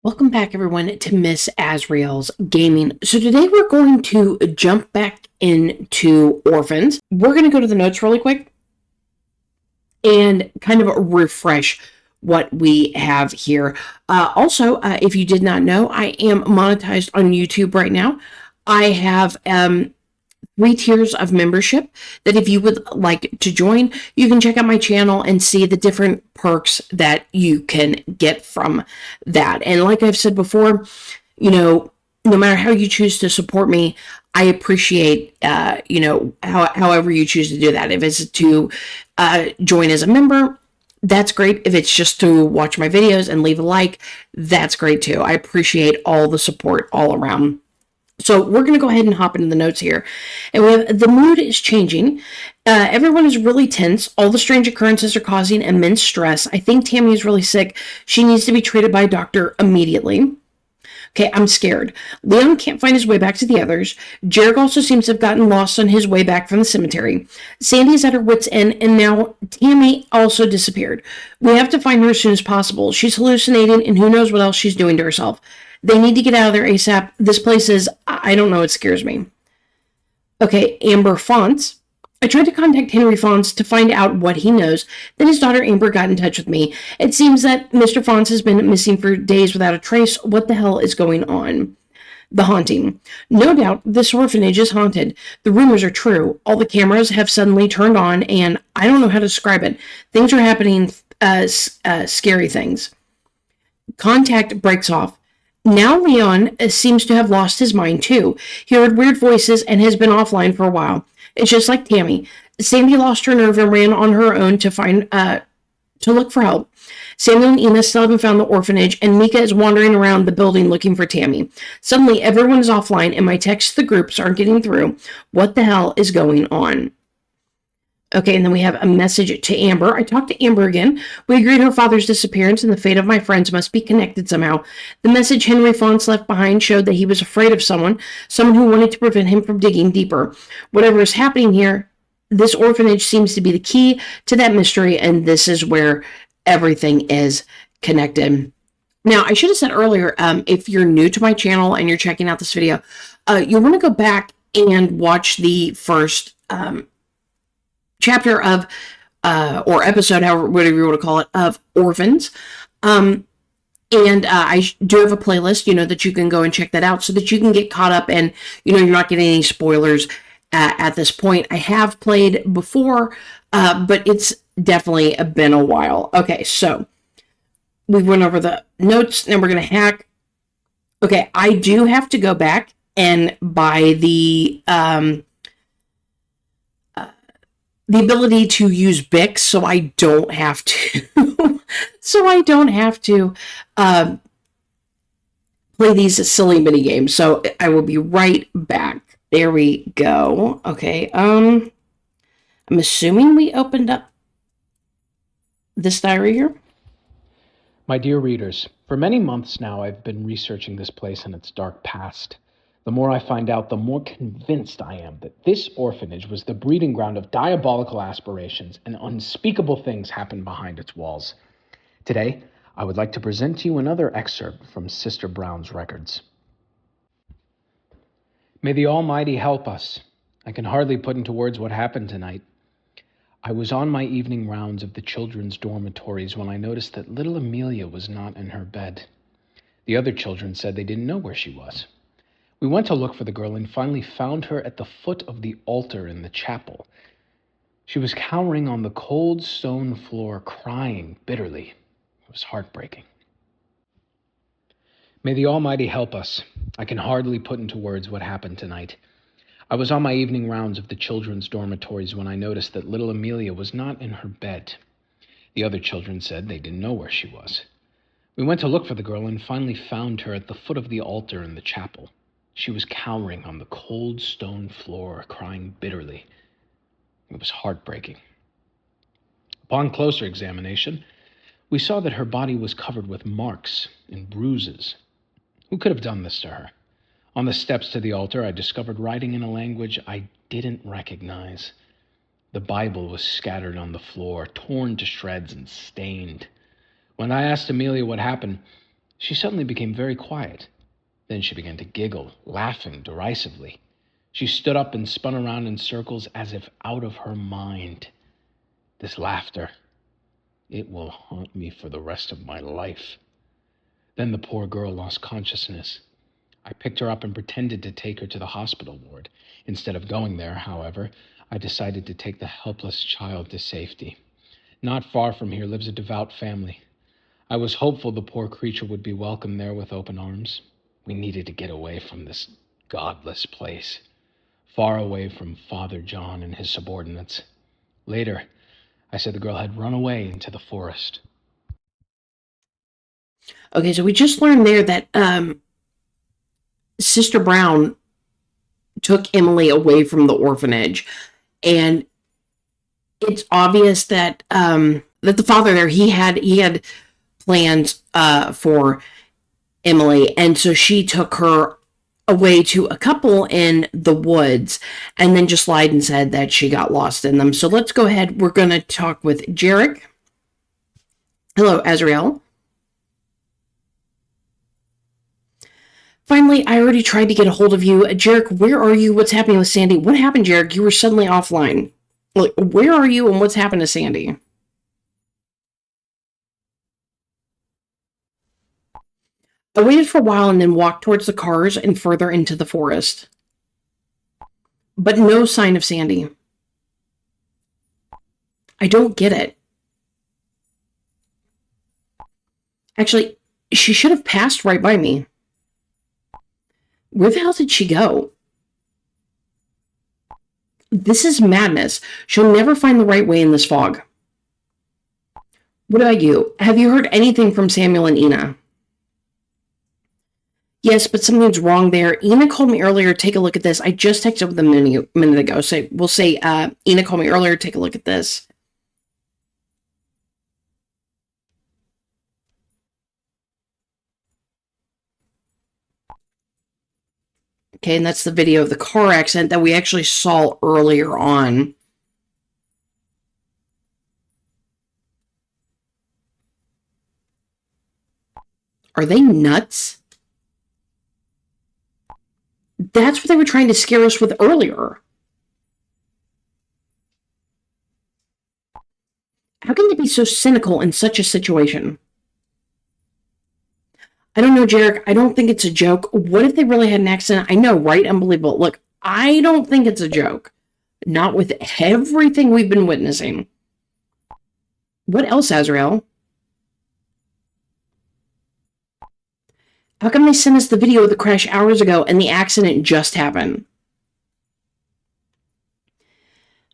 Welcome back, everyone, to Miss Azriel's Gaming. So today we're going to jump back into Orphans. We're going to go to the notes really quick and kind of refresh what we have here. Also, if you did not know, I am monetized on YouTube right now. I have 3 tiers of membership that if you would like to join, you can check out my channel and see the different perks that you can get from that. And like I've said before, no matter how you choose to support me, I appreciate, however you choose to do that. If it's to join as a member, that's great. If it's just to watch my videos and leave a like, that's great too. I appreciate all the support all around. So we're going to go ahead and hop into the notes here. And we have the mood is changing. Everyone is really tense. All the strange occurrences are causing immense stress. I think Tammy is really sick. She needs to be treated by a doctor immediately. Okay, I'm scared. Leon can't find his way back to the others. Jarek also seems to have gotten lost on his way back from the cemetery. Sandy's at her wit's end, and now Tammy also disappeared. We have to find her as soon as possible. She's hallucinating, and who knows what else she's doing to herself. They need to get out of there ASAP. This place is, I don't know, it scares me. Okay, Amber Fonts. I tried to contact Henry Fonts to find out what he knows. Then his daughter Amber got in touch with me. It seems that Mr. Fonts has been missing for days without a trace. What the hell is going on? The haunting. No doubt this orphanage is haunted. The rumors are true. All the cameras have suddenly turned on, and I don't know how to describe it. Things are happening, scary things. Contact breaks off. Now Leon seems to have lost his mind too. He heard weird voices and has been offline for a while. It's just like Tammy. Sandy lost her nerve and ran on her own to look for help. Samuel and Ina still haven't found the orphanage, and Mika is wandering around the building looking for Tammy. Suddenly, everyone is offline, and my texts to the groups aren't getting through. What the hell is going on? Okay, and then we have a message to Amber. I talked to Amber again. We agreed her father's disappearance and the fate of my friends must be connected somehow. The message Henry Fonts left behind showed that he was afraid of someone who wanted to prevent him from digging deeper. Whatever is happening here, this orphanage seems to be the key to that mystery, and this is where everything is connected. Now, I should have said earlier, if you're new to my channel and you're checking out this video, you'll want to go back and watch the first chapter of, or episode, however, whatever you want to call it, of Orphans. And I do have a playlist, that you can go and check that out so that you can get caught up and, you're not getting any spoilers at this point. I have played before, but it's definitely been a while. Okay, so we went over the notes, and we're going to hack. Okay, I do have to go back and buy the ability to use Bix, so I don't have to play these silly mini games. So I will be right back. There we go. Okay. I'm assuming we opened up this diary here. My dear readers, for many months now I've been researching this place and its dark past. The more I find out, the more convinced I am that this orphanage was the breeding ground of diabolical aspirations and unspeakable things happen behind its walls. Today, I would like to present to you another excerpt from Sister Brown's records. May the Almighty help us. I can hardly put into words what happened tonight. I was on my evening rounds of the children's dormitories when I noticed that little Amelia was not in her bed. The other children said they didn't know where she was. We went to look for the girl and finally found her at the foot of the altar in the chapel. She was cowering on the cold stone floor, crying bitterly. It was heartbreaking. May the Almighty help us. I can hardly put into words what happened tonight. I was on my evening rounds of the children's dormitories when I noticed that little Amelia was not in her bed. The other children said they didn't know where she was. We went to look for the girl and finally found her at the foot of the altar in the chapel. She was cowering on the cold stone floor, crying bitterly. It was heartbreaking. Upon closer examination, we saw that her body was covered with marks and bruises. Who could have done this to her? On the steps to the altar, I discovered writing in a language I didn't recognize. The Bible was scattered on the floor, torn to shreds and stained. When I asked Amelia what happened, She suddenly became very quiet. Then she began to giggle, laughing derisively. She stood up and spun around in circles as if out of her mind. This laughter, it will haunt me for the rest of my life. Then the poor girl lost consciousness. I picked her up and pretended to take her to the hospital ward. Instead of going there, however, I decided to take the helpless child to safety. Not far from here lives a devout family. I was hopeful the poor creature would be welcomed there with open arms. We needed to get away from this godless place, far away from Father John and his subordinates. Later, I said the girl had run away into the forest. Okay, so we just learned there that Sister Brown took Emily away from the orphanage, and it's obvious that that the father there, he had plans for Emily, and so she took her away to a couple in the woods, and then just lied and said that she got lost in them. So let's go ahead. We're going to talk with Jarek. Hello, Azrael. Finally, I already tried to get a hold of you. Jarek, where are you? What's happening with Sandy? What happened, Jarek? You were suddenly offline. Like, where are you and what's happened to Sandy? I waited for a while and then walked towards the cars and further into the forest. But no sign of Sandy. I don't get it. Actually, she should have passed right by me. Where the hell did she go? This is madness. She'll never find the right way in this fog. What about you? Have you heard anything from Samuel and Ina? Yes, but something's wrong there. Ina called me earlier. Take a look at this. I just texted with them a minute ago. So we'll say Ina called me earlier. Take a look at this. Okay, and that's the video of the car accident that we actually saw earlier on. Are they nuts? That's what they were trying to scare us with earlier. How can they be so cynical in such a situation? I don't know, Jarek. I don't think it's a joke. What if they really had an accident? I know, right? Unbelievable. Look, I don't think it's a joke. Not with everything we've been witnessing. What else, Azrael? How come they sent us the video of the crash hours ago and the accident just happened?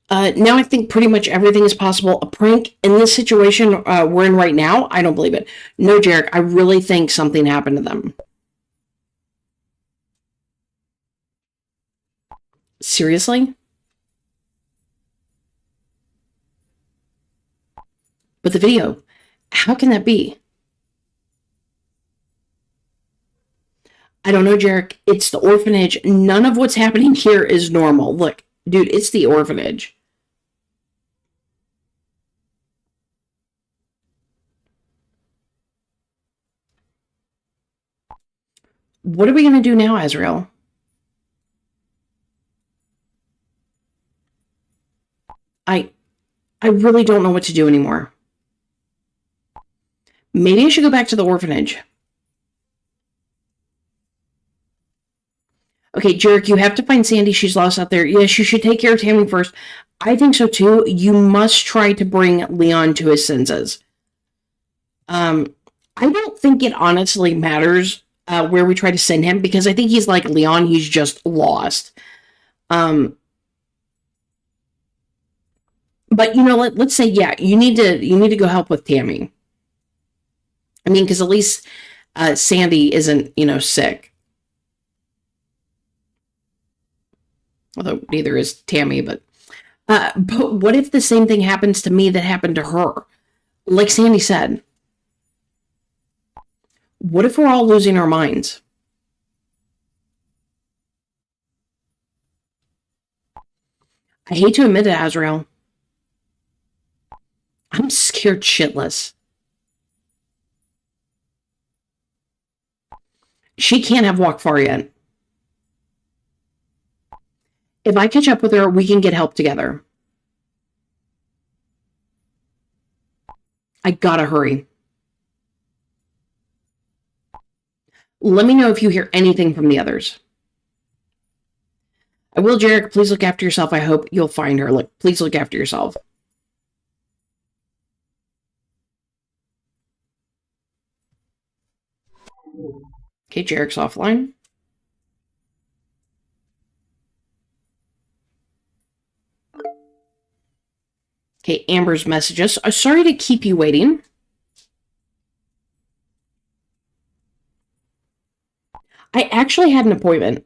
Now I think pretty much everything is possible. A prank in this situation we're in right now? I don't believe it. No, Jarek, I really think something happened to them. Seriously? But the video, how can that be? I don't know, Jarek. It's the orphanage. None of what's happening here is normal. Look, dude, it's the orphanage. What are we going to do now, Azrael? I really don't know what to do anymore. Maybe I should go back to the orphanage. Okay, Jarek, you have to find Sandy. She's lost out there. Yes, you should take care of Tammy first. I think so too. You must try to bring Leon to his senses. I don't think it honestly matters where we try to send him, because I think he's like Leon. He's just lost. But you know, let's say, yeah, you need to go help with Tammy. I mean, because at least Sandy isn't, sick. Although neither is Tammy, but what if the same thing happens to me that happened to her? Like Sandy said, what if we're all losing our minds? I hate to admit it, Azrael. I'm scared shitless. She can't have walked far yet. If I catch up with her, we can get help together. I gotta hurry. Let me know if you hear anything from the others. I will, Jarek. Please look after yourself. I hope you'll find her. Please look after yourself. Okay, Jarek's offline. Okay, Amber's messages. Sorry to keep you waiting. I actually had an appointment.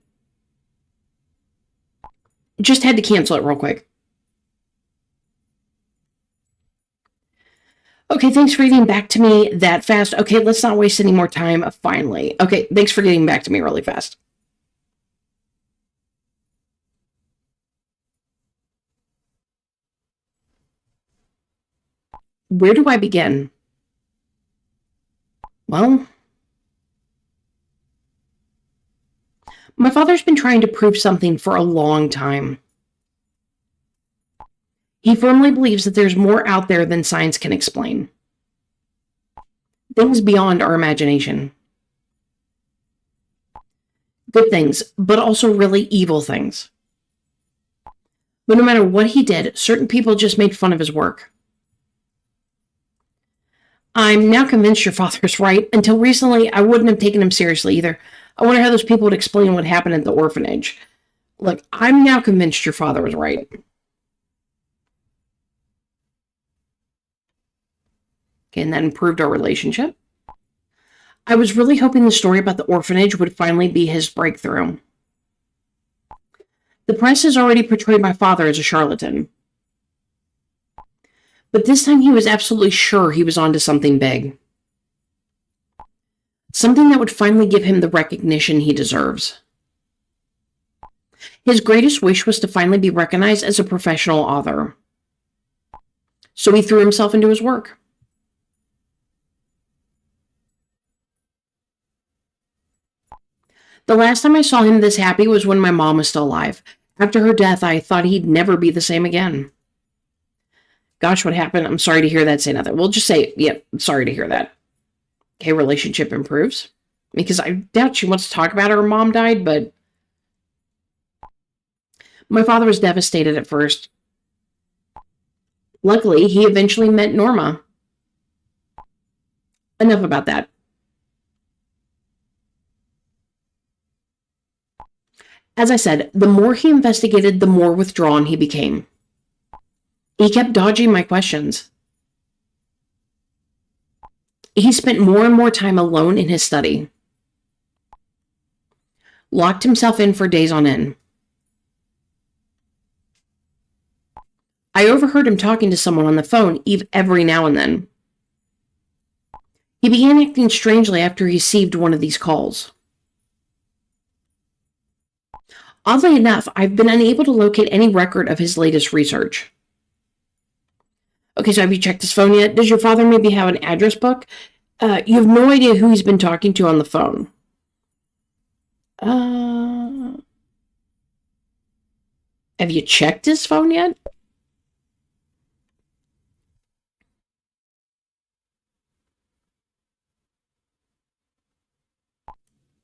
Just had to cancel it real quick. Okay, thanks for getting back to me that fast. Okay, let's not waste any more time. Finally. Okay, thanks for getting back to me really fast. Where do I begin? Well, my father's been trying to prove something for a long time. He firmly believes that there's more out there than science can explain. Things beyond our imagination. Good things, but also really evil things. But no matter what he did, certain people just made fun of his work. I'm now convinced your father's right. Until recently, I wouldn't have taken him seriously either. I wonder how those people would explain what happened at the orphanage. Look, I'm now convinced your father was right. Okay, and that improved our relationship. I was really hoping the story about the orphanage would finally be his breakthrough. The press has already portrayed my father as a charlatan. But this time he was absolutely sure he was onto something big. Something that would finally give him the recognition he deserves. His greatest wish was to finally be recognized as a professional author. So he threw himself into his work. The last time I saw him this happy was when my mom was still alive. After her death, I thought he'd never be the same again. Gosh, what happened? I'm sorry to hear that. Say nothing. We'll just say, yep, sorry to hear that. Okay, relationship improves. Because I doubt she wants to talk about her mom died, but my father was devastated at first. Luckily, he eventually met Norma. Enough about that. As I said, the more he investigated, the more withdrawn he became. He kept dodging my questions. He spent more and more time alone in his study. Locked himself in for days on end. I overheard him talking to someone on the phone every now and then. He began acting strangely after he received one of these calls. Oddly enough, I've been unable to locate any record of his latest research. Okay, so have you checked his phone yet? Does your father maybe have an address book? You have no idea who he's been talking to on the phone. Have you checked his phone yet?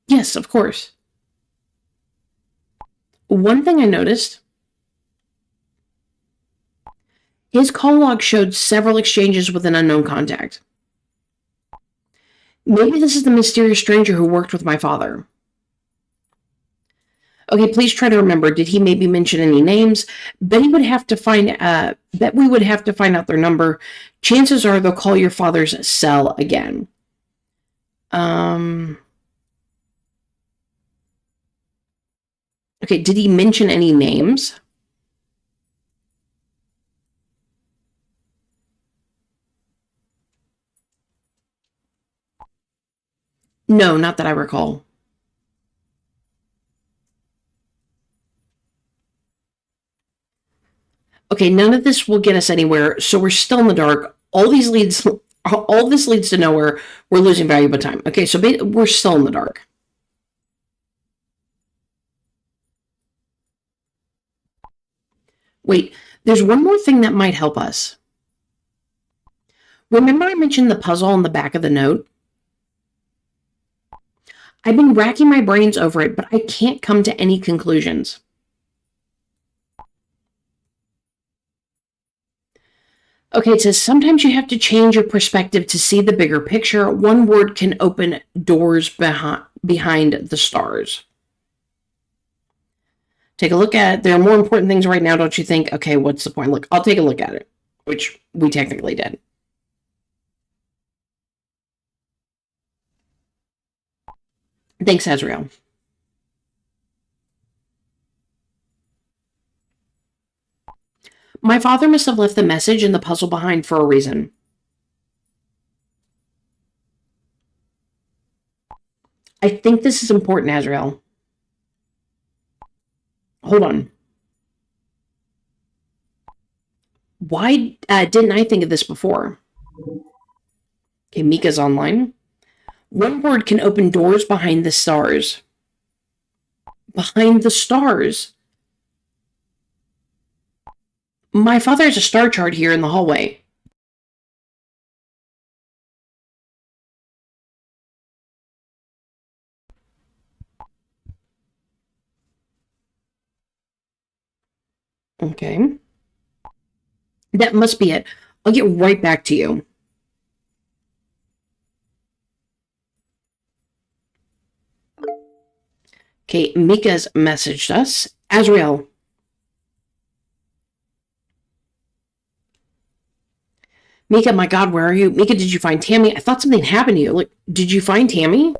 Yes, of course. One thing I noticed, his call log showed several exchanges with an unknown contact. Maybe this is the mysterious stranger who worked with my father. Okay, please try to remember, did he maybe mention any names? Bet we would have to find out their number. Chances are they'll call your father's cell again. Okay, did he mention any names? No, not that I recall. Okay, none of this will get us anywhere, so we're still in the dark. All this leads to nowhere. We're losing valuable time. Okay, so we're still in the dark. Wait, there's one more thing that might help us. Remember I mentioned the puzzle on the back of the note? I've been racking my brains over it, but I can't come to any conclusions. Okay, it says sometimes you have to change your perspective to see the bigger picture. One word can open doors behind the stars. Take a look at it. There are more important things right now, don't you think? Okay, what's the point? Look, I'll take a look at it, which we technically did. Thanks, Azrael. My father must have left the message and the puzzle behind for a reason. I think this is important, Azrael. Hold on. Why didn't I think of this before? Okay, Mika's online. One word can open doors behind the stars. Behind the stars? My father has a star chart here in the hallway. Okay. That must be it. I'll get right back to you. Okay, Mika's messaged us. Azrael. Mika, my God, where are you? Mika, did you find Tammy? I thought something happened to you. Like, did you find Tammy?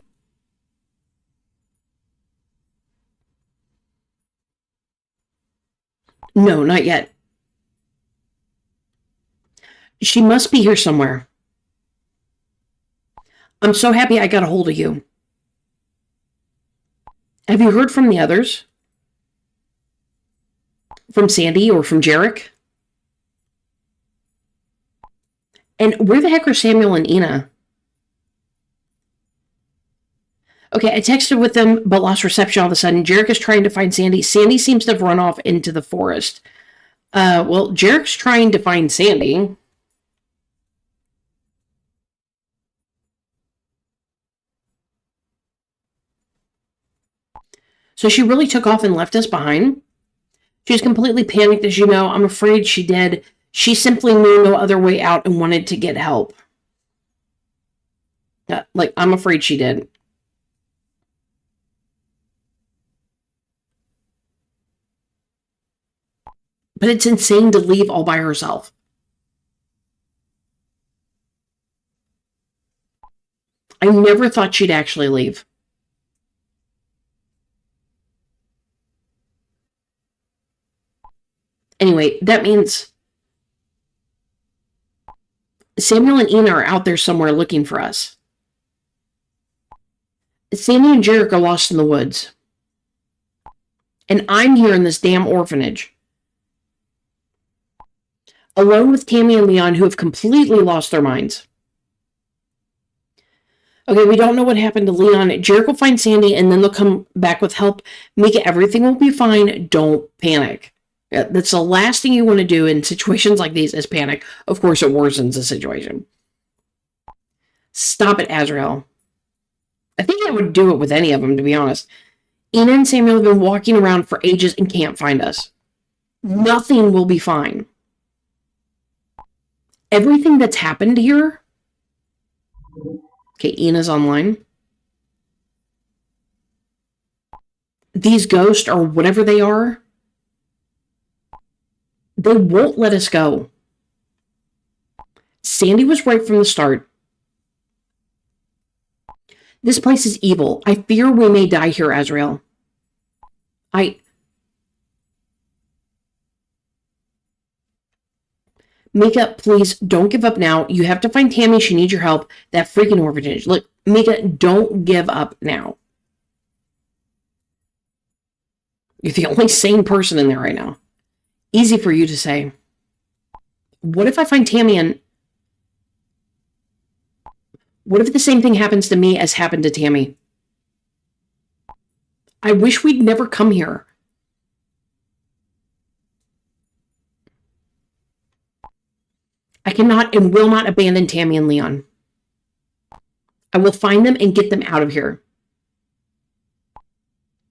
No, not yet. She must be here somewhere. I'm so happy I got a hold of you. Have you heard from the others? From Sandy or from Jarek? And where the heck are Samuel and Ina? Okay, I texted with them, but lost reception all of a sudden. Jarek is trying to find Sandy. Sandy seems to have run off into the forest. Well, Jarek's trying to find Sandy. So she really took off and left us behind? She's completely panicked, as you know. I'm afraid she did. She simply knew no other way out and wanted to get help. I'm afraid she did. But it's insane to leave all by herself. I never thought she'd actually leave. Anyway, that means Samuel and Ina are out there somewhere looking for us. Sandy and Jarek are lost in the woods. And I'm here in this damn orphanage. Alone with Tammy and Leon, who have completely lost their minds. Okay, we don't know what happened to Leon. Jarek will find Sandy, and then they'll come back with help. Mika, everything will be fine. Don't panic. That's the last thing you want to do in situations like these is panic. Of course, it worsens the situation. Stop it, Azrael. I think I would do it with any of them, to be honest. Ina and Samuel have been walking around for ages and can't find us. Nothing will be fine. Everything that's happened here... Okay, Ina's online. These ghosts, or whatever they are, they won't let us go. Sandy was right from the start. This place is evil. I fear we may die here, Azrael. Mika, please, don't give up now. You have to find Tammy. She needs your help. That freaking orphanage. Look, Mika, don't give up now. You're the only sane person in there right now. Easy for you to say. What if I find Tammy and... What if the same thing happens to me as happened to Tammy? I wish we'd never come here. I cannot and will not abandon Tammy and Leon. I will find them and get them out of here.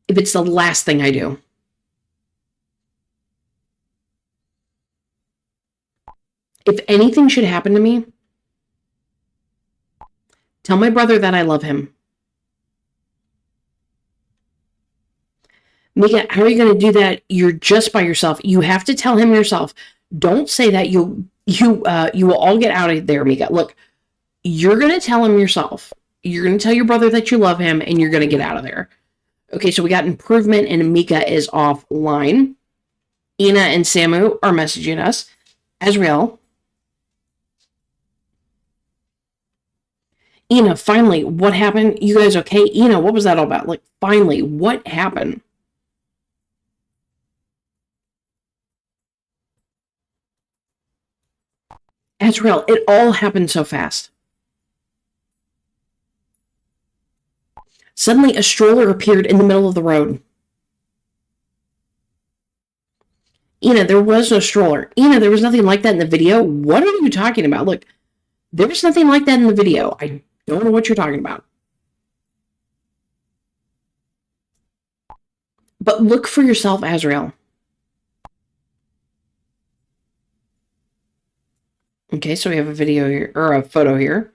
If it's the last thing I do. If anything should happen to me, tell my brother that I love him. Mika, how are you going to do that? You're just by yourself. You have to tell him yourself. Don't say that. You will all get out of there, Mika. Look, you're going to tell him yourself. You're going to tell your brother that you love him, and you're going to get out of there. Okay, so we got improvement, and Mika is offline. Ina and Samu are messaging us. Azrael. Ina, finally, what happened? You guys okay? Ina, what was that all about? Like, finally, what happened? Azrael, it all happened so fast. Suddenly, a stroller appeared in the middle of the road. Ina, there was no stroller. Ina, there was nothing like that in the video. What are you talking about? Look, there was nothing like that in the video. I don't know what you're talking about. But look for yourself, Azrael. Okay, so we have a video here, or a photo here.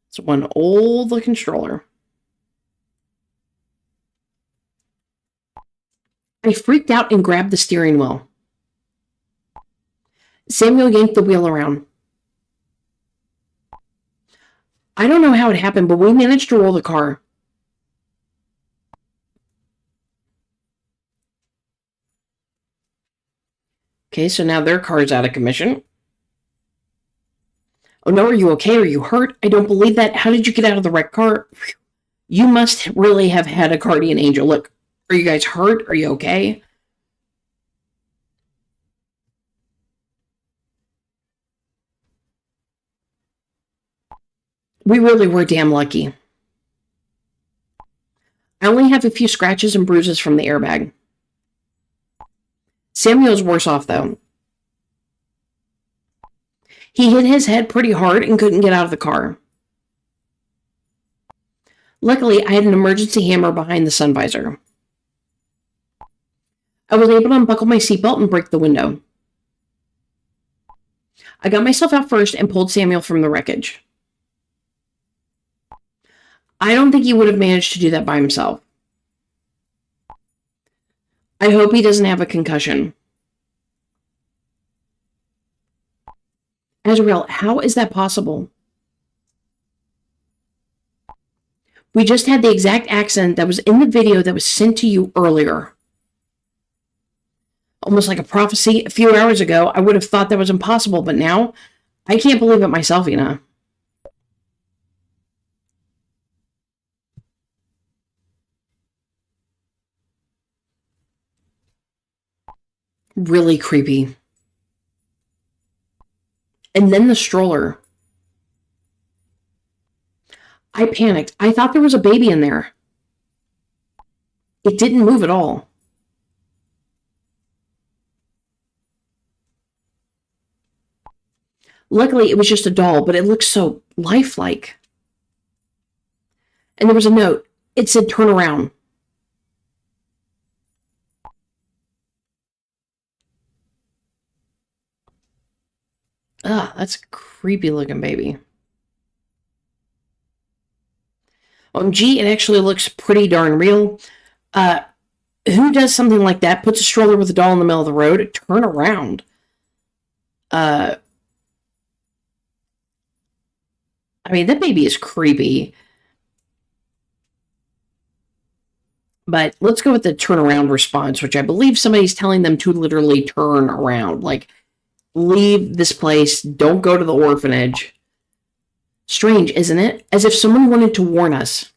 It's one old looking stroller. I freaked out and grabbed the steering wheel. Samuel yanked the wheel around. I don't know how it happened, but we managed to roll the car. Okay, so now their car's out of commission. Oh no, are you okay? Are you hurt? I don't believe that. How did you get out of the wrecked car? You must really have had a guardian angel. Look, are you guys hurt? Are you okay? We really were damn lucky. I only have a few scratches and bruises from the airbag. Samuel's worse off, though. He hit his head pretty hard and couldn't get out of the car. Luckily, I had an emergency hammer behind the sun visor. I was able to unbuckle my seatbelt and break the window. I got myself out first and pulled Samuel from the wreckage. I don't think he would have managed to do that by himself. I hope he doesn't have a concussion. Azrael, how is that possible? We just had the exact accident that was in the video that was sent to you earlier. Almost like a prophecy. A few hours ago, I would have thought that was impossible, but now, I can't believe it myself, Ina. Really creepy. And then the stroller. I panicked. I thought there was a baby in there. It didn't move at all. Luckily, it was just a doll, but it looked so lifelike. And there was a note. It said, "Turn around." Ugh, that's a creepy looking baby. OMG, it actually looks pretty darn real. Who does something like that? Puts a stroller with a doll in the middle of the road? Turn around. I mean, that baby is creepy. But let's go with the turnaround response, which I believe somebody's telling them to literally turn around. Like, leave this place. Don't go to the orphanage. Strange, isn't it? As if someone wanted to warn us.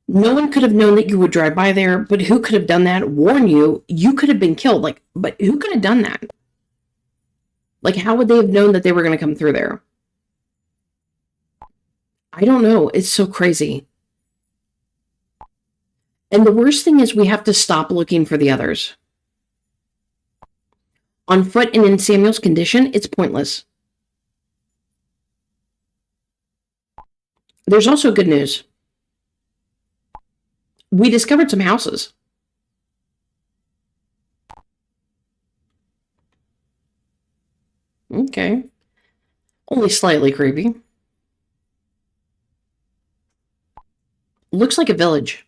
No one could have known that you would drive by there, but who could have done that? Warn you? You could have been killed. Like, but who could have done that? Like, how would they have known that they were going to come through there? I don't know. It's so crazy. And the worst thing is we have to stop looking for the others. On foot and in Samuel's condition, it's pointless. There's also good news. We discovered some houses. Okay. Only slightly creepy. Looks like a village.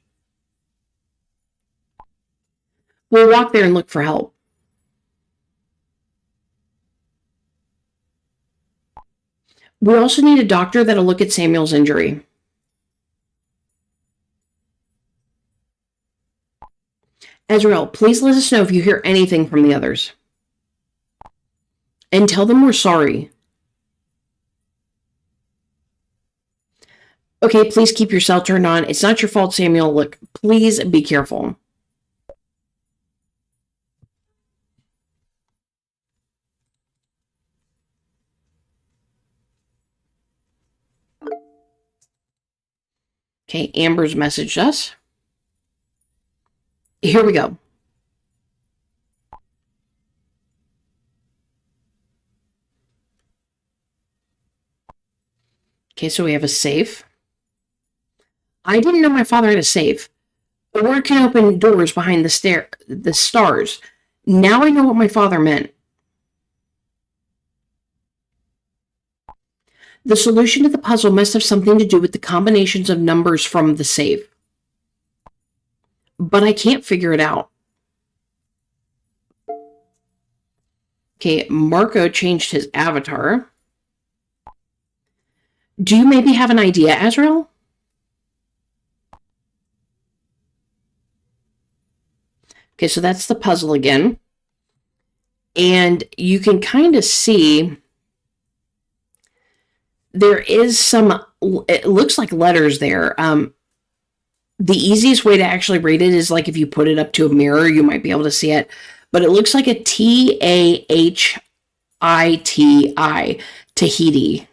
We'll walk there and look for help. We also need a doctor that'll look at Samuel's injury. Azrael, please let us know if you hear anything from the others. And tell them we're sorry. Okay, please keep your cell turned on. It's not your fault, Samuel. Look, please be careful. Okay, Amber's messaged us. Here we go. Okay, so we have a safe. I didn't know my father had a safe. A word can open doors behind the stars. Now I know what my father meant. The solution to the puzzle must have something to do with the combinations of numbers from the safe. But I can't figure it out. Okay, Marco changed his avatar. Do you maybe have an idea, Azrael? Okay, so that's the puzzle again. And you can kind of see there is some, it looks like letters there. The easiest way to actually read it is like if you put it up to a mirror, you might be able to see it. But it looks like a Tahiti, Tahiti.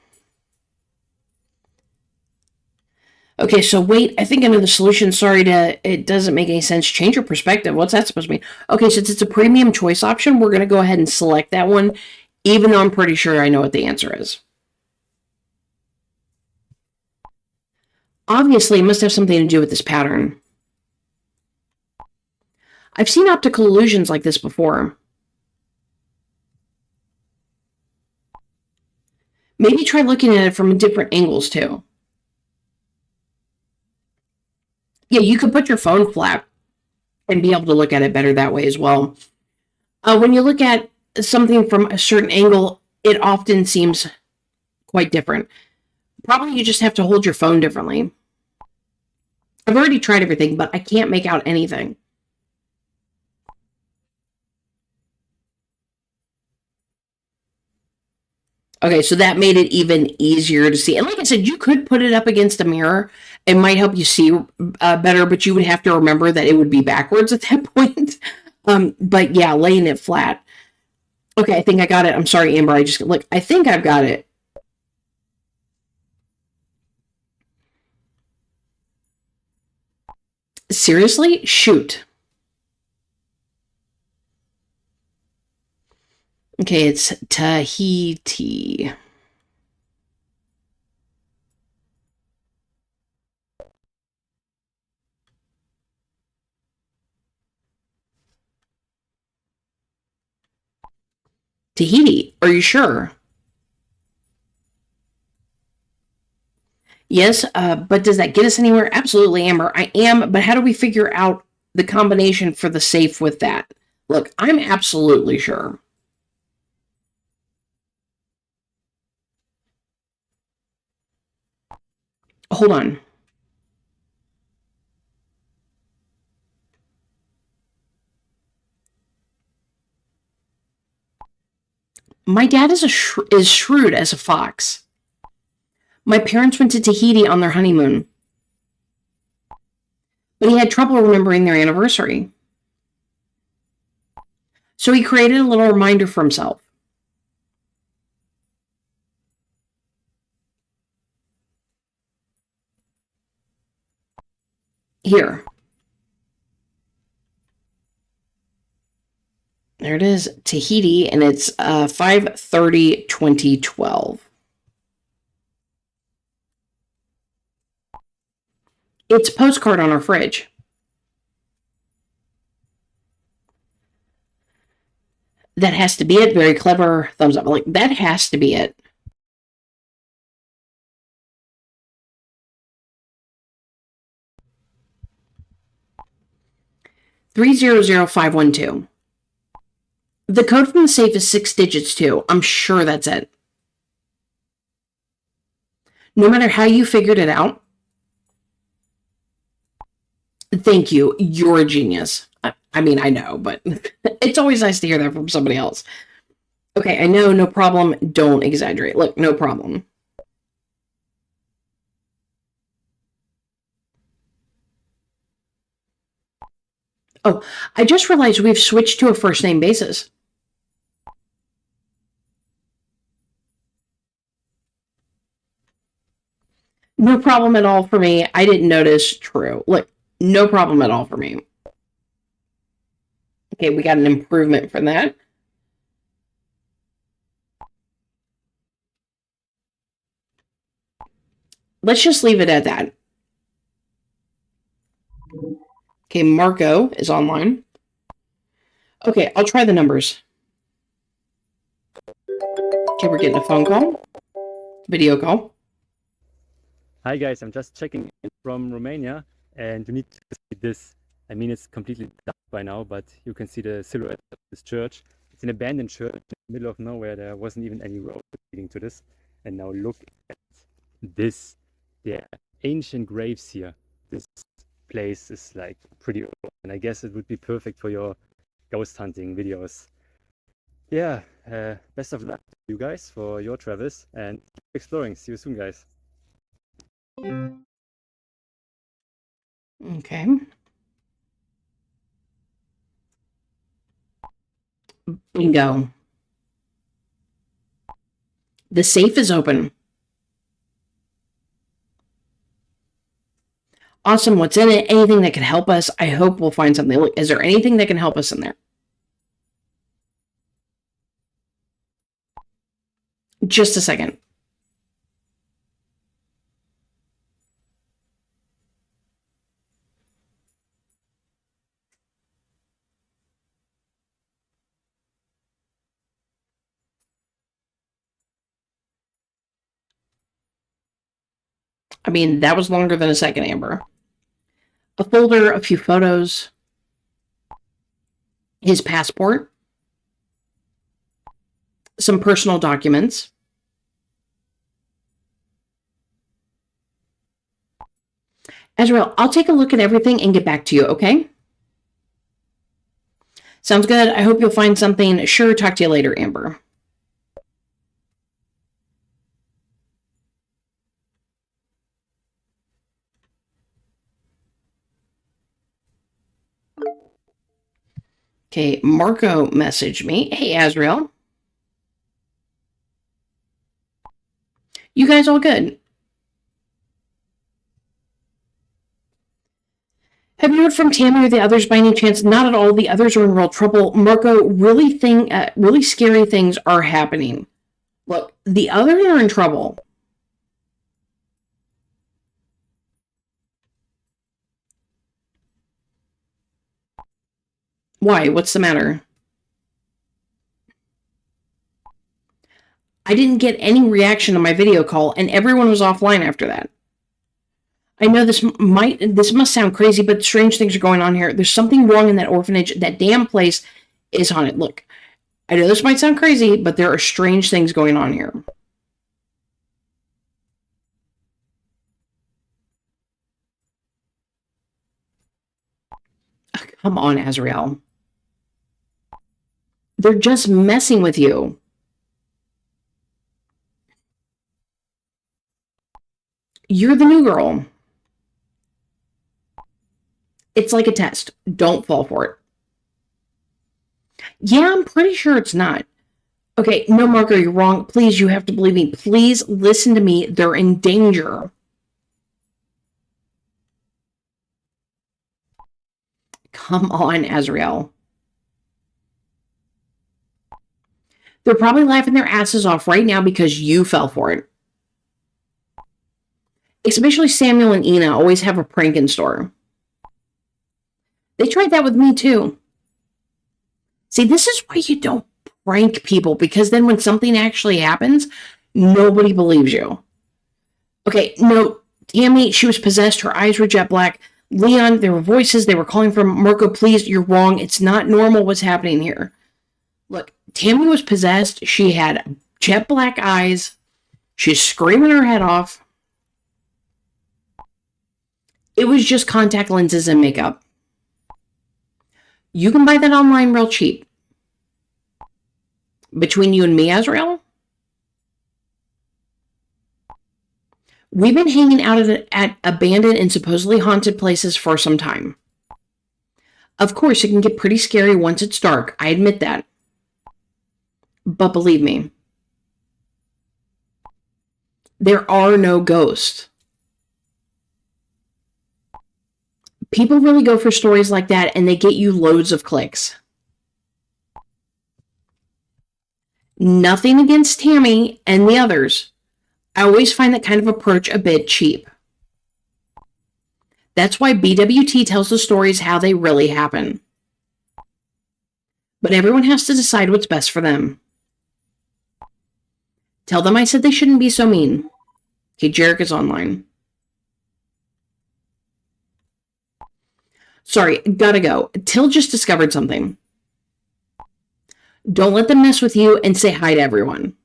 Okay, so wait, I think I know the solution. Sorry it doesn't make any sense. Change your perspective. What's that supposed to mean? Okay, since it's a premium choice option, we're going to go ahead and select that one, even though I'm pretty sure I know what the answer is. Obviously, it must have something to do with this pattern. I've seen optical illusions like this before. Maybe try looking at it from different angles, too. Yeah, you could put your phone flat and be able to look at it better that way as well. When you look at something from a certain angle, it often seems quite different. Probably you just have to hold your phone differently. I've already tried everything, but I can't make out anything. Okay, so that made it even easier to see. And like I said, you could put it up against a mirror. It might help you see better, but you would have to remember that it would be backwards at that point. But yeah, laying it flat. Okay, I think I got it. I'm sorry, Amber. I think I've got it. Seriously? Shoot. Okay, it's Tahiti. Tahiti. Are you sure? Yes, but does that get us anywhere? Absolutely, Amber. I am, but how do we figure out the combination for the safe with that? Look, I'm absolutely sure. Hold on. My dad is is shrewd as a fox. My parents went to Tahiti on their honeymoon, but he had trouble remembering their anniversary. So he created a little reminder for himself. Here. There it is, Tahiti, and it's 5/30/2012. It's a postcard on our fridge. That has to be it. Very clever. Thumbs up. Like, that has to be it. $300512. The code from the safe is 6 digits too. I'm sure that's it. No matter how you figured it out, thank you. You're a genius. I mean, I know, but it's always nice to hear that from somebody else. Okay, I know, no problem. Don't exaggerate. Look, no problem. Oh, I just realized we've switched to a first name basis. No problem at all for me. I didn't notice. True. Look, no problem at all for me. Okay, we got an improvement from that. Let's just leave it at that. Okay, Marco is online. Okay, I'll try the numbers. Okay, we're getting a phone call. Video call. Hi guys, I'm just checking in from Romania, and you need to see this. I mean, it's completely dark by now, but you can see the silhouette of this church. It's an abandoned church in the middle of nowhere. There wasn't even any road leading to this. And now look at this. There are ancient graves here. This place is like pretty old, and I guess it would be perfect for your ghost hunting videos. Yeah, best of luck to you guys for your travels and keep exploring. See you soon, guys. Okay. Bingo. The safe is open. Awesome. What's in it? Anything that can help us? I hope we'll find something. Look, is there anything that can help us in there? Just a second. I mean, that was longer than a second, Amber. A folder, a few photos, his passport, some personal documents. Azrael, I'll take a look at everything and get back to you, okay? Sounds good. I hope you'll find something. Sure, talk to you later, Amber. Okay, Marco messaged me. Hey, Azrael. You guys all good? Have you heard from Tammy or the others by any chance? Not at all. The others are in real trouble. Marco, really scary things are happening. Look, the others are in trouble. Why? What's the matter? I didn't get any reaction to my video call, and everyone was offline after that. I know this must sound crazy, but strange things are going on here. There's something wrong in that orphanage. That damn place is haunted. Look, I know this might sound crazy, but there are strange things going on here. Come on, Azrael. They're just messing with you. You're the new girl. It's like a test. Don't fall for it. Yeah, I'm pretty sure it's not. Okay, no, Marco, you're wrong. Please, you have to believe me. Please listen to me. They're in danger. Come on, Azrael. They're probably laughing their asses off right now because you fell for it. Especially Samuel and Ina always have a prank in store. They tried that with me too. See, this is why you don't prank people, because then when something actually happens, nobody believes you. Okay, no, Tammy, she was possessed. Her eyes were jet black. Leon, there were voices. They were calling for Marco, please, you're wrong. It's not normal what's happening here. Look, Tammy was possessed. She had jet black eyes. She's screaming her head off. It was just contact lenses and makeup. You can buy that online real cheap. Between you and me, Azrael, we've been hanging out at abandoned and supposedly haunted places for some time. Of course, it can get pretty scary once it's dark. I admit that. But believe me, there are no ghosts. People really go for stories like that, and they get you loads of clicks. Nothing against Tammy and the others. I always find that kind of approach a bit cheap. That's why BWT tells the stories how they really happen. But everyone has to decide what's best for them. Tell them I said they shouldn't be so mean. Okay, Jarek is online. Sorry, gotta go. Till just discovered something. Don't let them mess with you, and say hi to everyone.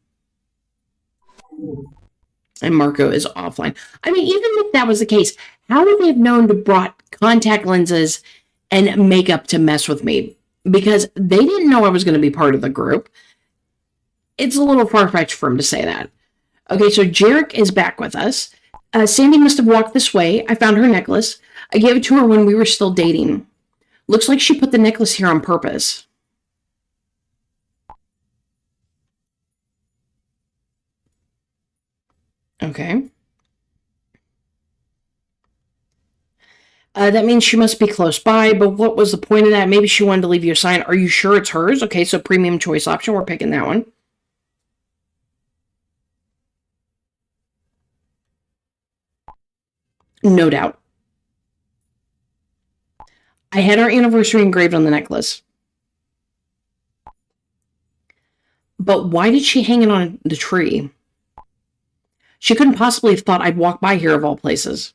And Marco is offline. I mean, even if that was the case, how would they have known to brought contact lenses and makeup to mess with me? Because they didn't know I was going to be part of the group. It's a little far-fetched for him to say that. Okay, so Jarek is back with us. Sandy must have walked this way. I found her necklace. I gave it to her when we were still dating. Looks like she put the necklace here on purpose. Okay. That means she must be close by, but what was the point of that? Maybe she wanted to leave you a sign. Are you sure it's hers? Okay, so premium choice option. We're picking that one. No doubt. I had our anniversary engraved on the necklace. But why did she hang it on the tree? She couldn't possibly have thought I'd walk by here of all places.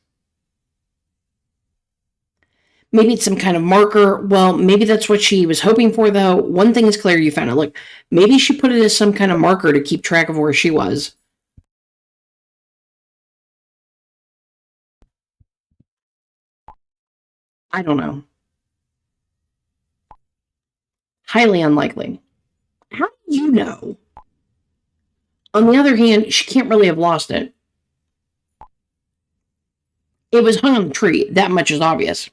Maybe it's some kind of marker. Well, maybe that's what she was hoping for, though. One thing is clear, you found it. Look, maybe she put it as some kind of marker to keep track of where she was. I don't know. Highly unlikely. How do you know? On the other hand, she can't really have lost it. It was hung on the tree. That much is obvious.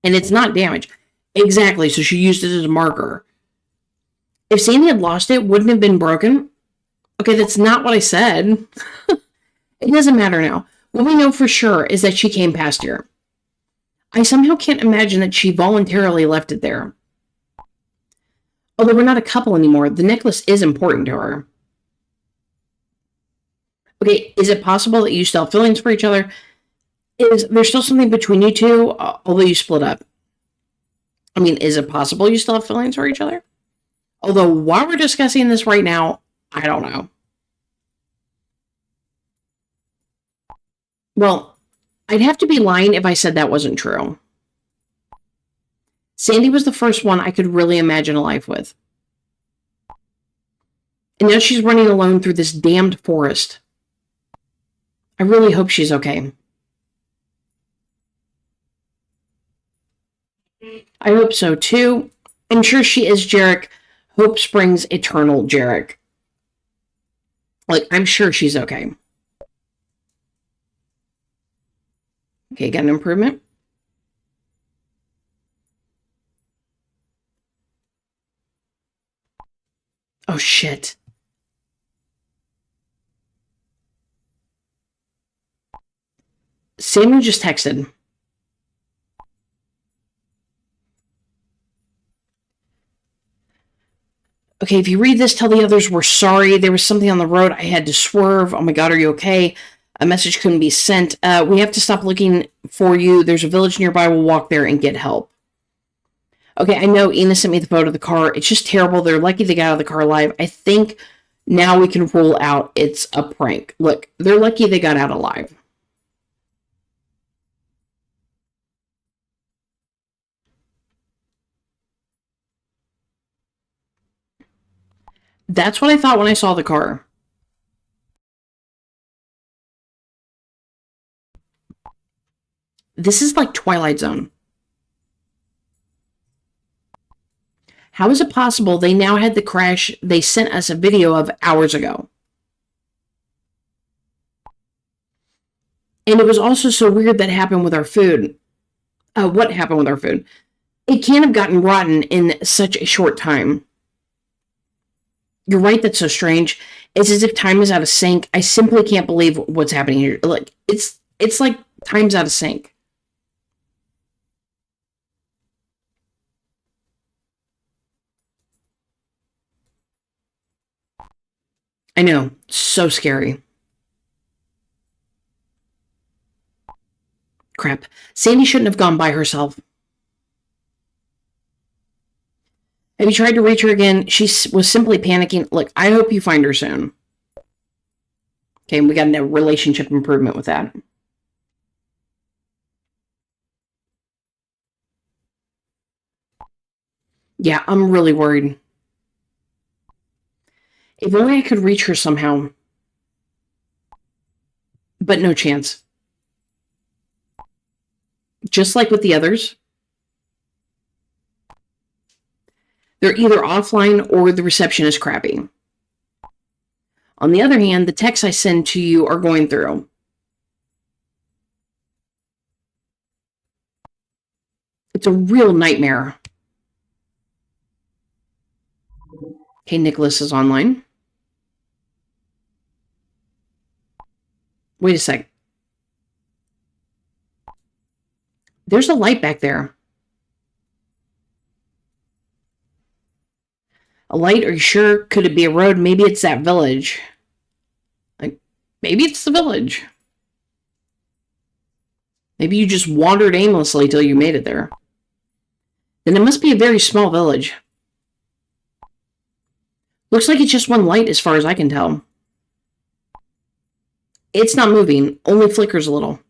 And it's not damaged. Exactly, so she used it as a marker. If Sandy had lost it, wouldn't it have been broken? Okay, that's not what I said. It doesn't matter now. What we know for sure is that she came past here. I somehow can't imagine that she voluntarily left it there. Although we're not a couple anymore, the necklace is important to her. Okay, is it possible that you still have feelings for each other? Is there still something between you two, although you split up? I mean, is it possible you still have feelings for each other? Although, while we're discussing this right now, I don't know. Well, I'd have to be lying if I said that wasn't true. Sandy was the first one I could really imagine a life with. And now she's running alone through this damned forest. I really hope she's okay. I hope so too. I'm sure she is, Jarek. Hope springs eternal, Jarek. Like, I'm sure she's okay. Okay, got an improvement. Oh, shit. Samuel just texted. Okay, if you read this, tell the others we're sorry. There was something on the road. I had to swerve. Oh my God, are you okay? A message couldn't be sent. We have to stop looking for you. There's a village nearby. We'll walk there and get help. Okay, I know Ina sent me the photo of the car. It's just terrible. They're lucky they got out of the car alive. I think now we can rule out it's a prank. Look, they're lucky they got out alive. That's what I thought when I saw the car. This is like Twilight Zone. How is it possible they now had the crash they sent us a video of hours ago? And it was also so weird that happened with our food. What happened with our food? It can't have gotten rotten in such a short time. You're right, that's so strange. It's as if time is out of sync. I simply can't believe what's happening here. Like, it's like time's out of sync. I know, so scary. Crap. Sandy shouldn't have gone by herself. Have you tried to reach her again? She was simply panicking. Look, I hope you find her soon. Okay, we got a relationship improvement with that. Yeah, I'm really worried. If only I could reach her somehow. But no chance. Just like with the others, they're either offline or the reception is crappy. On the other hand, the texts I send to you are going through. It's a real nightmare. Okay, Nicholas is online. Wait a sec. There's a light back there. A light? Are you sure? Could it be a road? Maybe it's that village. Like, maybe it's the village. Maybe you just wandered aimlessly till you made it there. Then it must be a very small village. Looks like it's just one light as far as I can tell. It's not moving, only flickers a little.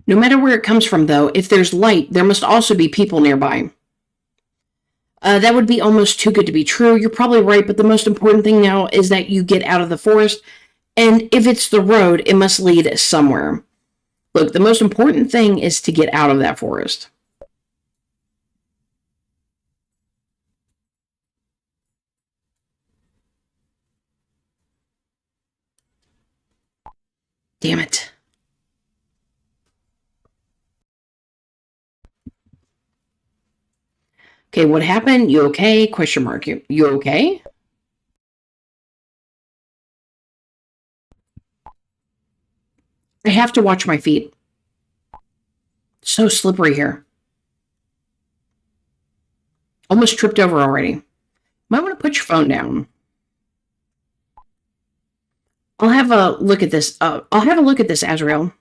No matter where it comes from, though, if there's light, there must also be people nearby. That would be almost too good to be true. You're probably right, but the most important thing now is that you get out of the forest, and if it's the road, it must lead somewhere. Look, the most important thing is to get out of that forest. Damn it. Okay, what happened? You okay? Question mark. You okay? I have to watch my feet. So slippery here. Almost tripped over already. Might want to put your phone down. I'll have a look at this. Azrael.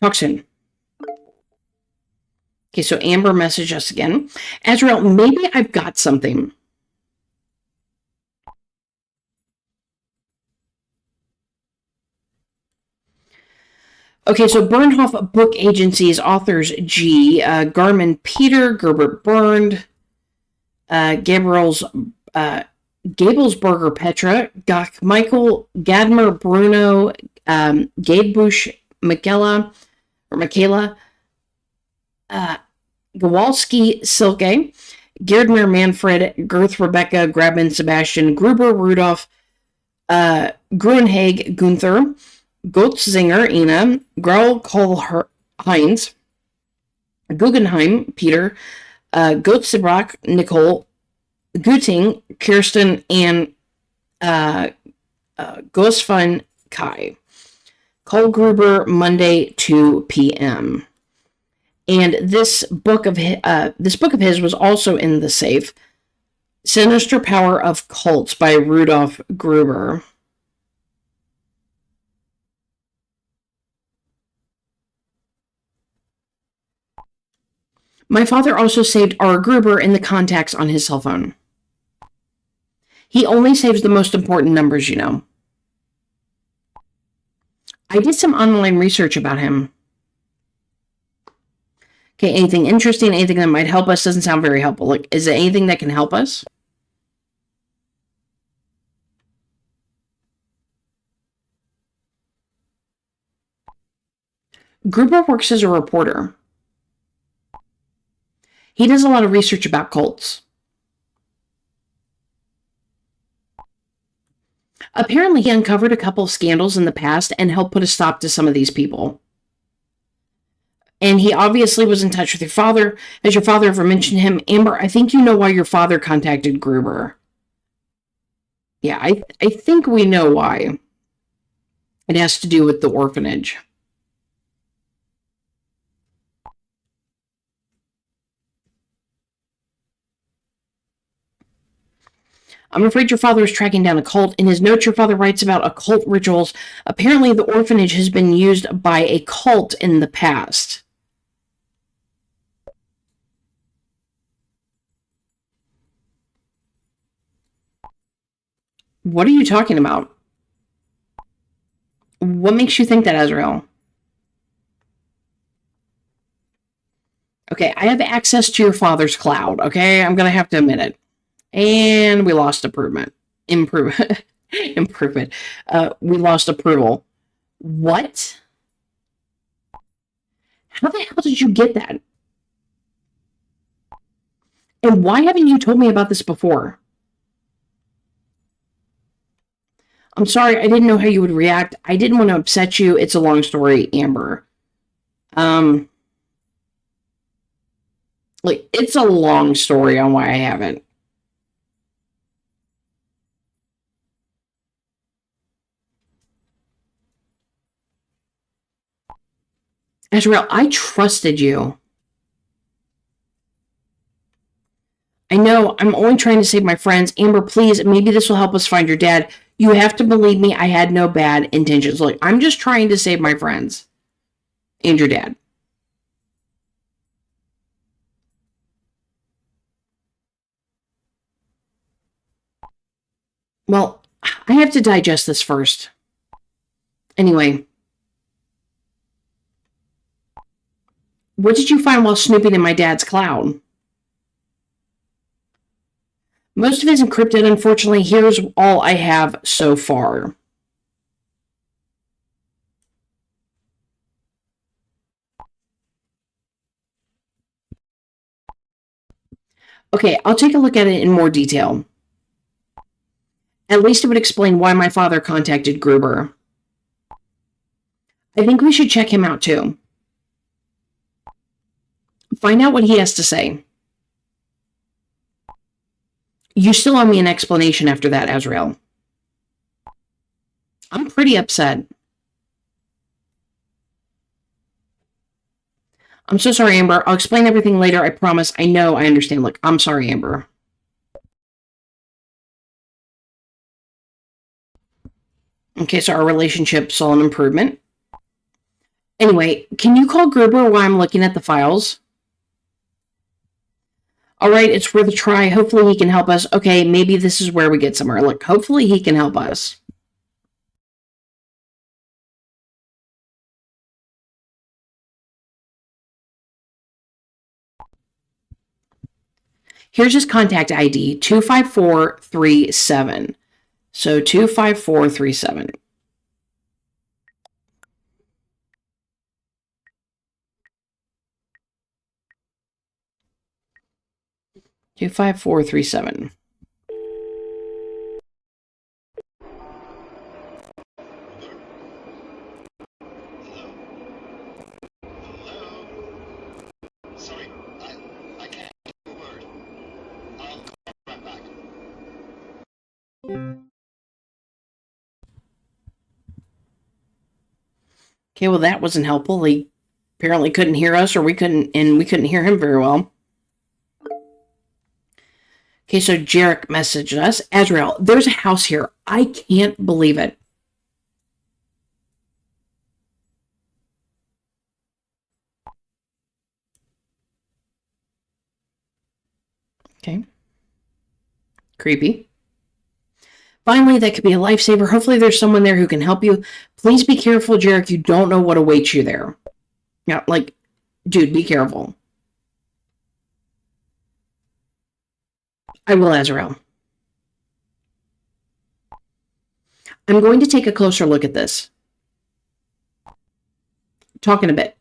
Talk soon. Okay, so Amber messaged us again. Azrael, maybe I've got something. Okay, so Bernhoff Book Agency's authors G. Garman Peter, Gerbert Bernd, Gablesberger Petra, Gach Michael, Gadmer Bruno, Gadebush Michaela, Gawalski Silke, Gerdmer Manfred, Girth Rebecca, Grabman Sebastian, Gruber Rudolph, Gruenhage Gunther, Goetzinger Ina, Graul Kohl Heinz, Guggenheim Peter, Goetzebrach Nicole, Guting Kirsten, and Gosfun Kai. Call Gruber Monday 2 p.m. And this book of his was also in the safe. Sinister Power of Cults by Rudolf Gruber. My father also saved R. Gruber in the contacts on his cell phone. He only saves the most important numbers, you know. I did some online research about him. Okay, anything interesting, anything that might help us? Doesn't sound very helpful. Like, is there anything that can help us? Gruber works as a reporter. He does a lot of research about cults. Apparently, he uncovered a couple of scandals in the past and helped put a stop to some of these people. And he obviously was in touch with your father. Has your father ever mentioned him? Amber, I think you know why your father contacted Gruber. Yeah, I think we know why. It has to do with the orphanage. I'm afraid your father is tracking down a cult. In his notes, your father writes about occult rituals. Apparently, the orphanage has been used by a cult in the past. What are you talking about? What makes you think that, Azrael? Okay, I have access to your father's cloud, okay? I'm going to have to admit it. And we lost improvement. Improvement. We lost approval. What? How the hell did you get that? And why haven't you told me about this before? I'm sorry, I didn't know how you would react. I didn't want to upset you. It's a long story, Amber. It's a long story on why I haven't. Azrael, I trusted you. I know, I'm only trying to save my friends. Amber, please, maybe this will help us find your dad. You have to believe me, I had no bad intentions. Look, I'm just trying to save my friends. And your dad. Well, I have to digest this first. Anyway. What did you find while snooping in my dad's cloud? Most of it is encrypted, unfortunately. Here's all I have so far. Okay, I'll take a look at it in more detail. At least it would explain why my father contacted Gruber. I think we should check him out too. Find out what he has to say. You still owe me an explanation after that, Azrael. I'm pretty upset. I'm so sorry, Amber. I'll explain everything later, I promise. I know, I understand. Look, I'm sorry, Amber. Okay, so our relationship saw an improvement. Anyway, can you call Gruber while I'm looking at the files? All right, it's worth a try. Hopefully he can help us. Okay, maybe this is where we get somewhere. Look, hopefully he can help us. Here's his contact ID, 25437. So 25437. Two 5437. Okay, well, that wasn't helpful. He apparently couldn't hear us, or we couldn't hear him very well. Okay, so Jarek messaged us. Azrael, there's a house here. I can't believe it. Okay. Creepy. Finally, that could be a lifesaver. Hopefully there's someone there who can help you. Please be careful, Jarek. You don't know what awaits you there. Yeah, like, dude, be careful. I will, Azrael. I'm going to take a closer look at this. Talk in a bit.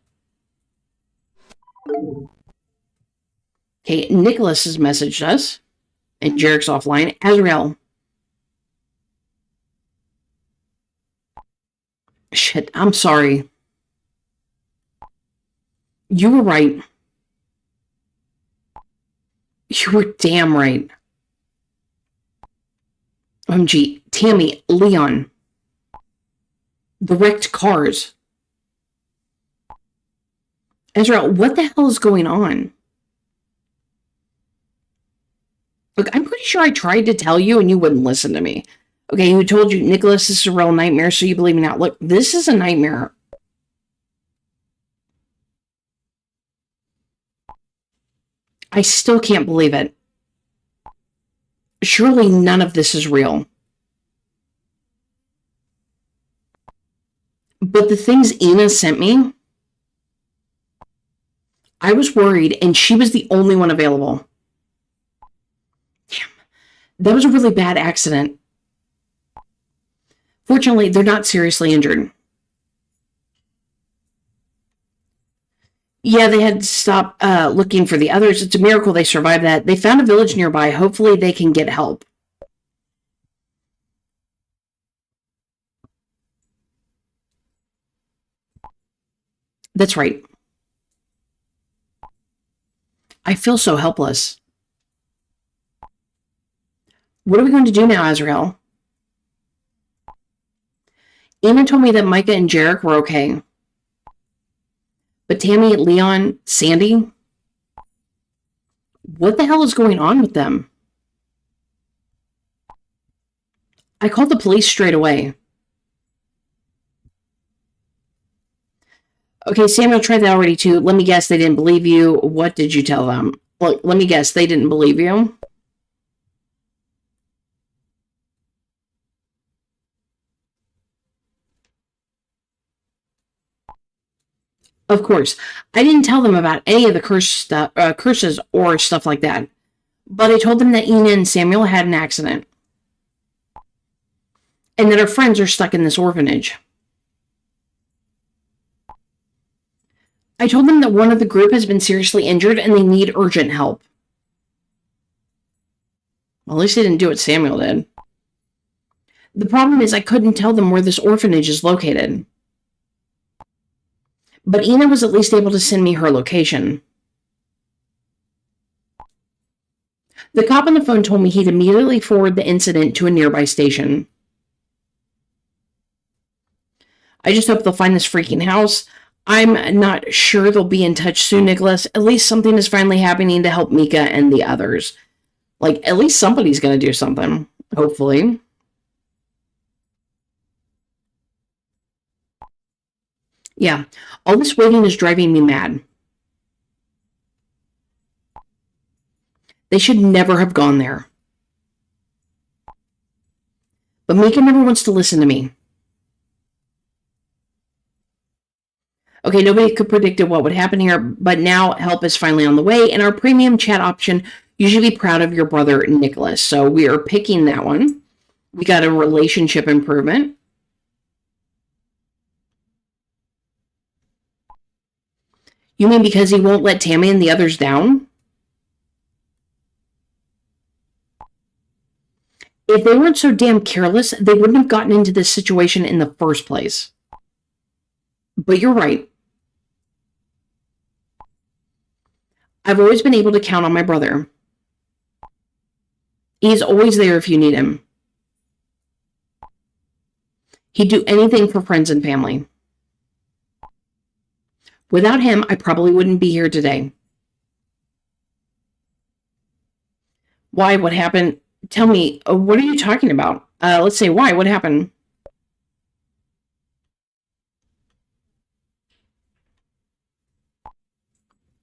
Okay, Nicholas has messaged us. And Jarek's offline. Azrael. Shit, I'm sorry. You were right. You were damn right. OMG, Tammy, Leon. The wrecked cars. Azrael, what the hell is going on? Look, I'm pretty sure I tried to tell you and you wouldn't listen to me. Okay, who told you, Nicholas, this is a real nightmare, so you believe me now. Look, this is a nightmare. I still can't believe it. Surely none of this is real. But the things Ina sent me, I was worried, and she was the only one available. Damn, that was a really bad accident. Fortunately, they're not seriously injured. Yeah, they had to stop looking for the others. It's a miracle they survived that. They found a village nearby. Hopefully they can get help. That's right. I feel so helpless. What are we going to do now, Azrael? Ina told me that Mika and Jarek were okay. But Tammy, Leon, Sandy? What the hell is going on with them? I called the police straight away. Okay, Samuel tried that already too. Let me guess, they didn't believe you. What did you tell them? Look, let me guess, they didn't believe you? Of course, I didn't tell them about any of the curses or stuff like that. But I told them that Ina and Samuel had an accident. And that our friends are stuck in this orphanage. I told them that one of the group has been seriously injured and they need urgent help. Well, at least they didn't do what Samuel did. The problem is I couldn't tell them where this orphanage is located. But Ina was at least able to send me her location. The cop on the phone told me he'd immediately forward the incident to a nearby station. I just hope they'll find this freaking house. I'm not sure they'll be in touch soon, Nicholas. At least something is finally happening to help Mika and the others. Like, at least somebody's going to do something. Hopefully. Yeah, all this waiting is driving me mad. They should never have gone there. But Mika never wants to listen to me. Okay, nobody could predict what would happen here, but now help is finally on the way, and our premium chat option, you should be proud of your brother, Nicholas. So we are picking that one. We got a relationship improvement. You mean because he won't let Tammy and the others down? If they weren't so damn careless, they wouldn't have gotten into this situation in the first place. But you're right. I've always been able to count on my brother. He's always there if you need him. He'd do anything for friends and family. Without him, I probably wouldn't be here today. Why? What happened? Tell me, what are you talking about? Let's say why? What happened?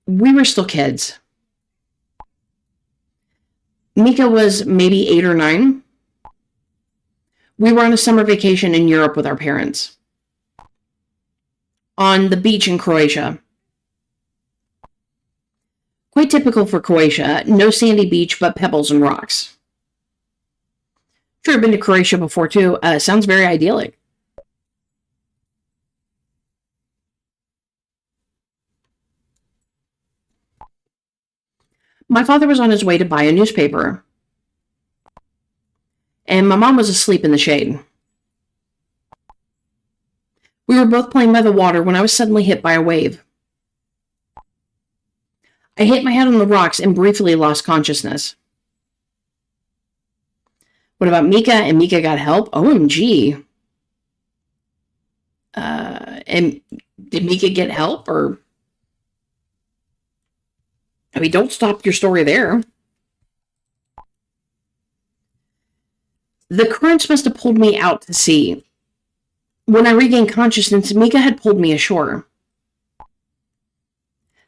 We were still kids. Mika was maybe 8 or 9. We were on a summer vacation in Europe with our parents. On the beach in Croatia. Quite typical for Croatia. No sandy beach, but pebbles and rocks. Sure, I've been to Croatia before too. Sounds very idyllic. My father was on his way to buy a newspaper. And my mom was asleep in the shade. We were both playing by the water when I was suddenly hit by a wave. I hit my head on the rocks and briefly lost consciousness. What about Mika? And Mika got help? OMG. And did Mika get help? Or, I mean, don't stop your story there. The currents must have pulled me out to sea. When I regained consciousness, Mika had pulled me ashore.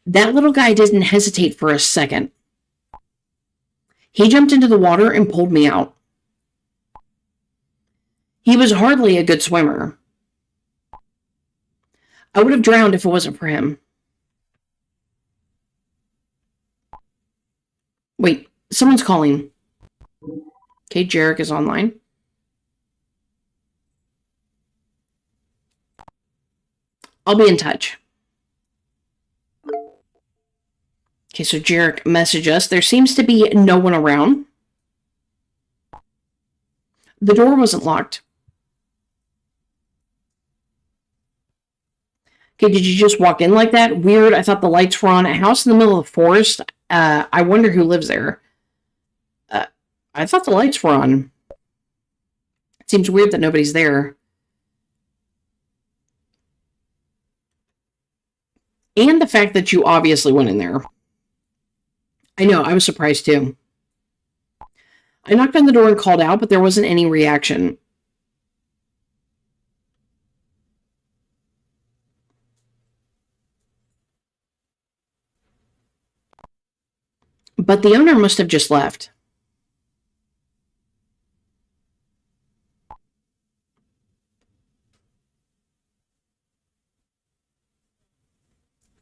That little guy didn't hesitate for a second. He jumped into the water and pulled me out. He was hardly a good swimmer. I would have drowned if it wasn't for him. Wait, someone's calling. Okay, Jarek is online. I'll be in touch. Okay, so Jarek messaged us. There seems to be no one around. The door wasn't locked. Okay, did you just walk in like that? Weird. I thought the lights were on. A house in the middle of the forest. I wonder who lives there. I thought the lights were on. It seems weird that nobody's there. And the fact that you obviously went in there. I know, I was surprised too. I knocked on the door and called out, but there wasn't any reaction. But the owner must have just left.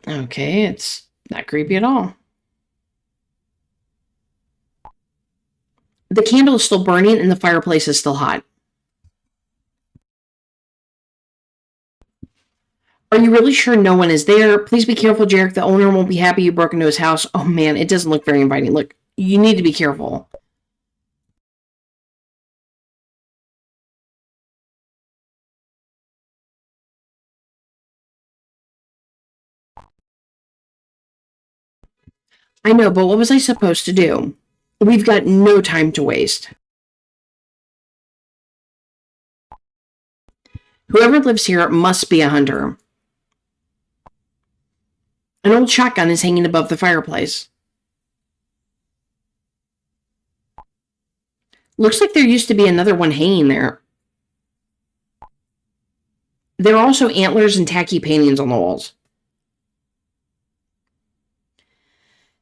Okay, it's not creepy at all. The candle is still burning and the fireplace is still hot. Are you really sure no one is there? Please be careful, Jarek. The owner won't be happy you broke into his house. Oh man, it doesn't look very inviting. Look, you need to be careful. I know, but what was I supposed to do? We've got no time to waste. Whoever lives here must be a hunter. An old shotgun is hanging above the fireplace. Looks like there used to be another one hanging there. There are also antlers and tacky paintings on the walls.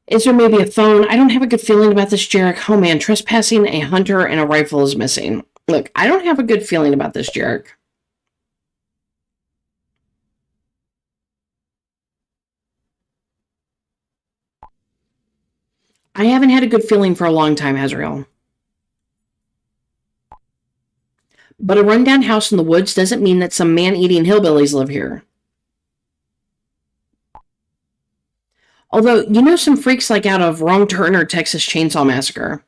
Is there maybe a phone? I don't have a good feeling about this, Jarek. Oh man, trespassing, a hunter, and a rifle is missing. Look, I don't have a good feeling about this, Jarek. I haven't had a good feeling for a long time, Azrael. But a rundown house in the woods doesn't mean that some man-eating hillbillies live here. Although, you know some freaks like out of Wrong Turn or Texas Chainsaw Massacre.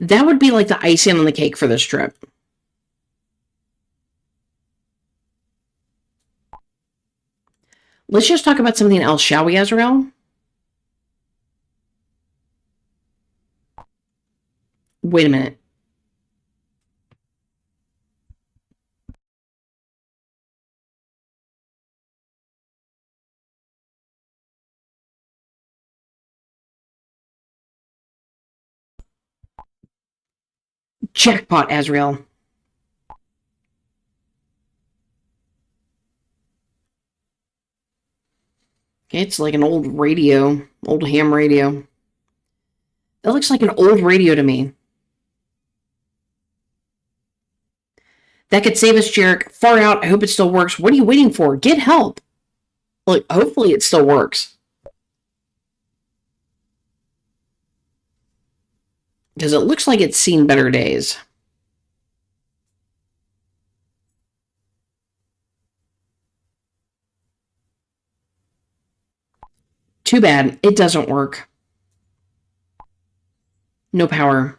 That would be like the icing on the cake for this trip. Let's just talk about something else, shall we, Azrael? Wait a minute. Jackpot, Azrael. It's like an old radio, old ham radio. That looks like an old radio to me. That could save us, Jarek. Far out. I hope it still works. What are you waiting for? Get help. Like, hopefully it still works. Because it looks like it's seen better days. Too bad. It doesn't work. No power.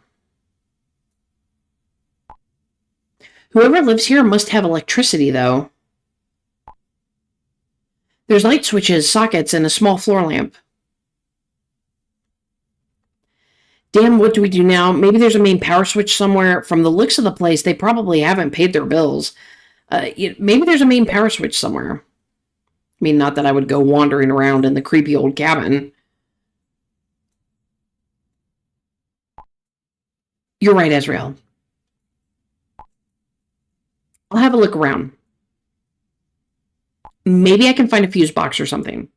Whoever lives here must have electricity, though. There's light switches, sockets, and a small floor lamp. Damn, what do we do now? Maybe there's a main power switch somewhere. From the looks of the place, they probably haven't paid their bills. Maybe there's a main power switch somewhere. I mean, not that I would go wandering around in the creepy old cabin. You're right, Azrael. I'll have a look around. Maybe I can find a fuse box or something.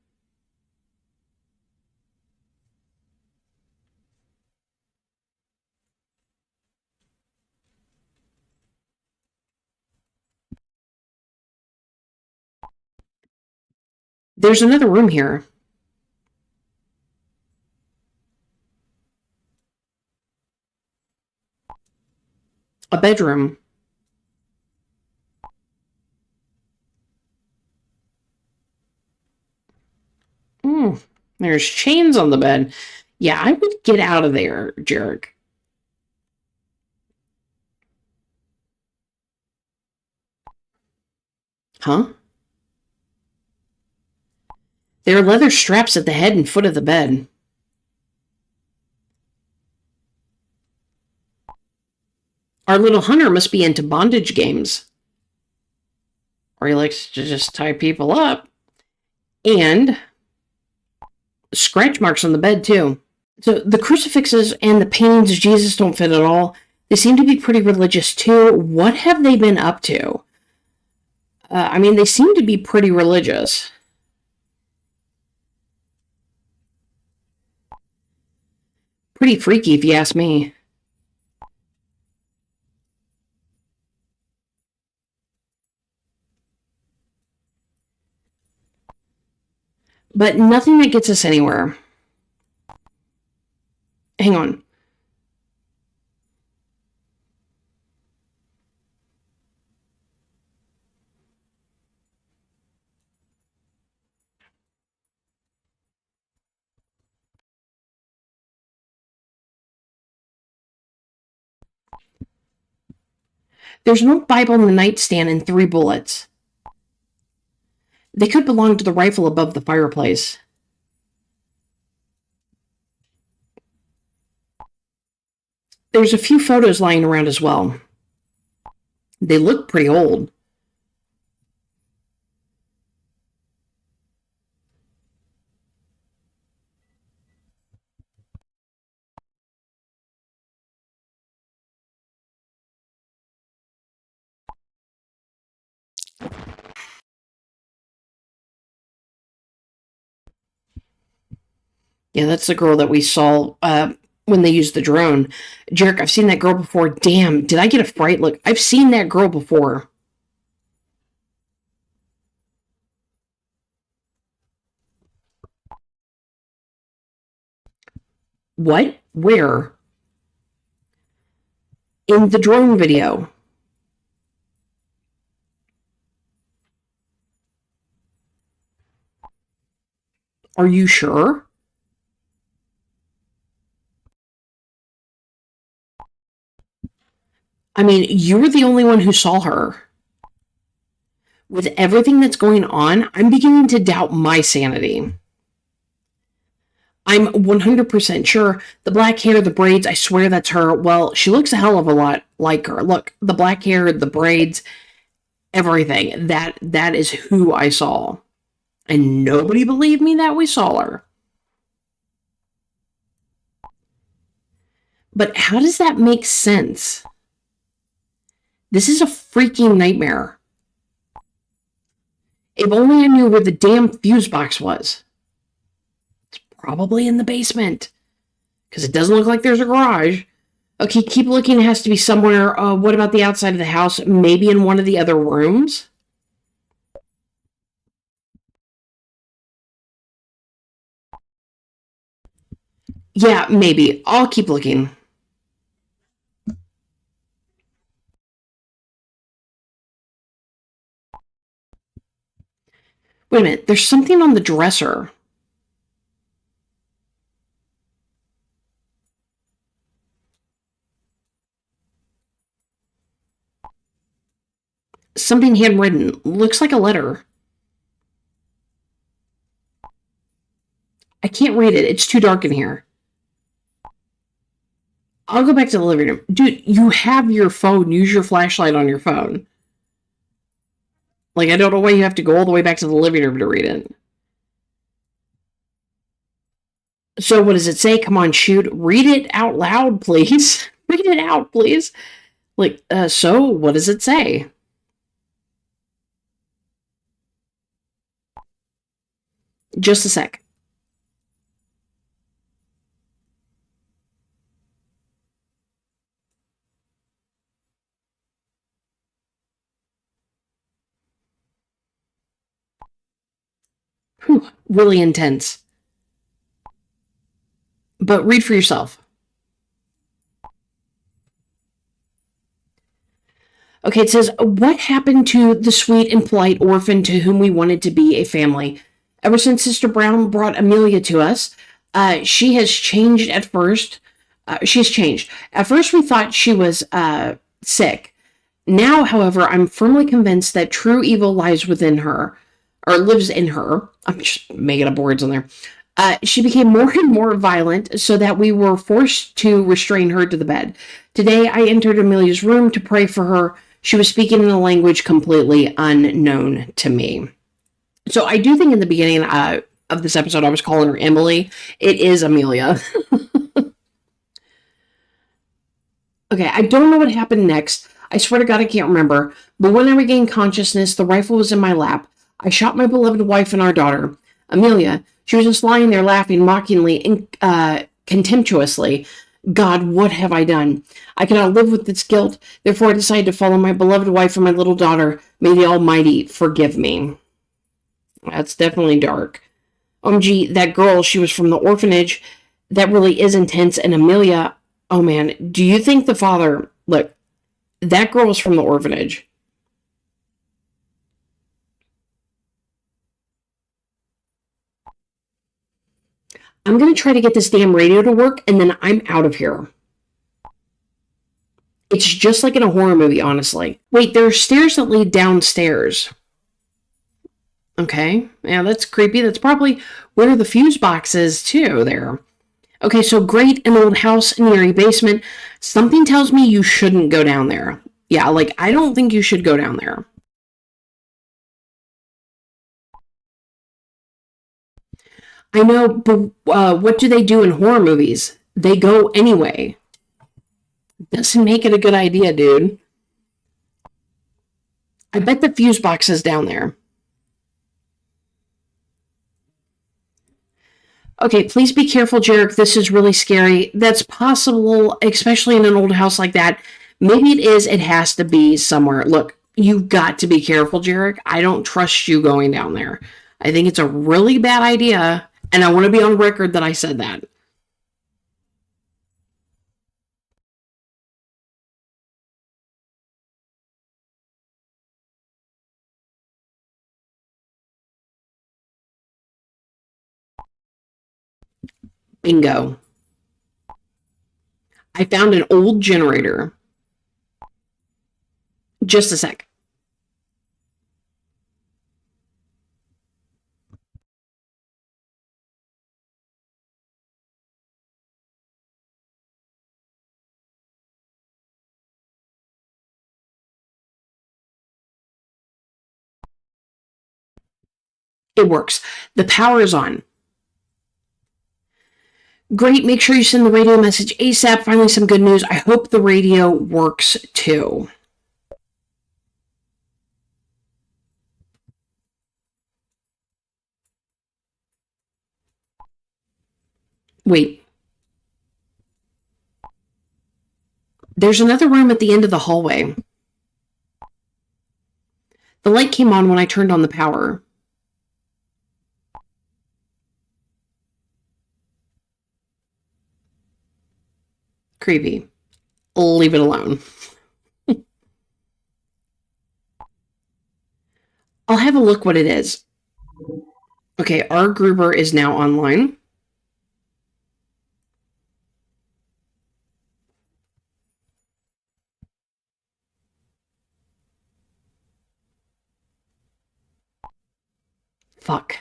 There's another room here. A bedroom. There's chains on the bed. Yeah, I would get out of there, Jarek. Huh? There are leather straps at the head and foot of the bed. Our little hunter must be into bondage games. Or he likes to just tie people up. And scratch marks on the bed, too. So the crucifixes and the paintings of Jesus don't fit at all. They seem to be pretty religious, too. What have they been up to? I mean, they seem to be pretty religious. Pretty freaky, if you ask me. But nothing that gets us anywhere. Hang on. There's an old Bible in the nightstand and 3 bullets. They could belong to the rifle above the fireplace. There's a few photos lying around as well. They look pretty old. Yeah, that's the girl that we saw when they used the drone. Jarek, I've seen that girl before. Damn, did I get a fright? Look, I've seen that girl before. What? Where? In the drone video. Are you sure? I mean, you were the only one who saw her. With everything that's going on, I'm beginning to doubt my sanity. I'm 100% sure. The black hair, the braids, I swear that's her. Well, she looks a hell of a lot like her. Look, the black hair, the braids, everything. That is who I saw. And nobody believed me that we saw her. But how does that make sense? This is a freaking nightmare. If only I knew where the damn fuse box was. It's probably in the basement. Because it doesn't look like there's a garage. Okay, keep looking. It has to be somewhere. What about the outside of the house? Maybe in one of the other rooms? Yeah, maybe. I'll keep looking. Wait a minute. There's something on the dresser. Something handwritten. Looks like a letter. I can't read it. It's too dark in here. I'll go back to the living room. Dude, you have your phone. Use your flashlight on your phone. Like, I don't know why you have to go all the way back to the living room to read it. So what does it say? Come on, shoot. Read it out loud, please. Read it out, please. Like, so what does it say? Just a sec. Whew, really intense. But read for yourself. Okay, it says, what happened to the sweet and polite orphan to whom we wanted to be a family? Ever since Sister Brown brought Amelia to us, she has changed at first. She's changed. At first, we thought she was sick. Now, however, I'm firmly convinced that true evil lies within her, or lives in her. I'm just making up words on there. She became more and more violent, so that we were forced to restrain her to the bed. Today, I entered Amelia's room to pray for her. She was speaking in a language completely unknown to me. So I do think in the beginning of this episode, I was calling her Emily. It is Amelia. Okay, I don't know what happened next. I swear to God, I can't remember. But when I regained consciousness, the rifle was in my lap. I shot my beloved wife and our daughter, Amelia. She was just lying there laughing mockingly and contemptuously. God, what have I done? I cannot live with this guilt. Therefore, I decided to follow my beloved wife and my little daughter. May the Almighty forgive me. That's definitely dark. OMG, that girl, she was from the orphanage. That really is intense. And Amelia, oh man, do you think the father... Look, that girl was from the orphanage. I'm going to try to get this damn radio to work, and then I'm out of here. It's just like in a horror movie, honestly. Wait, there are stairs that lead downstairs. Okay, yeah, that's creepy. That's probably where the fuse box is, too, there. Okay, so great, an old house near a basement. Something tells me you shouldn't go down there. Yeah, like, I don't think you should go down there. I know, but what do they do in horror movies? They go anyway. Doesn't make it a good idea, dude. I bet the fuse box is down there. Okay, please be careful, Jarek. This is really scary. That's possible, especially in an old house like that. Maybe it is. It has to be somewhere. Look, you've got to be careful, Jarek. I don't trust you going down there. I think it's a really bad idea, and I want to be on record that I said that. Bingo. I found an old generator. Just a sec. It works. The power is on. Great. Make sure you send the radio message ASAP. Finally, some good news. I hope the radio works too. Wait. There's another room at the end of the hallway. The light came on when I turned on the power. Creepy. Leave it alone. I'll have a look what it is. Okay, our Gruber is now online. Fuck.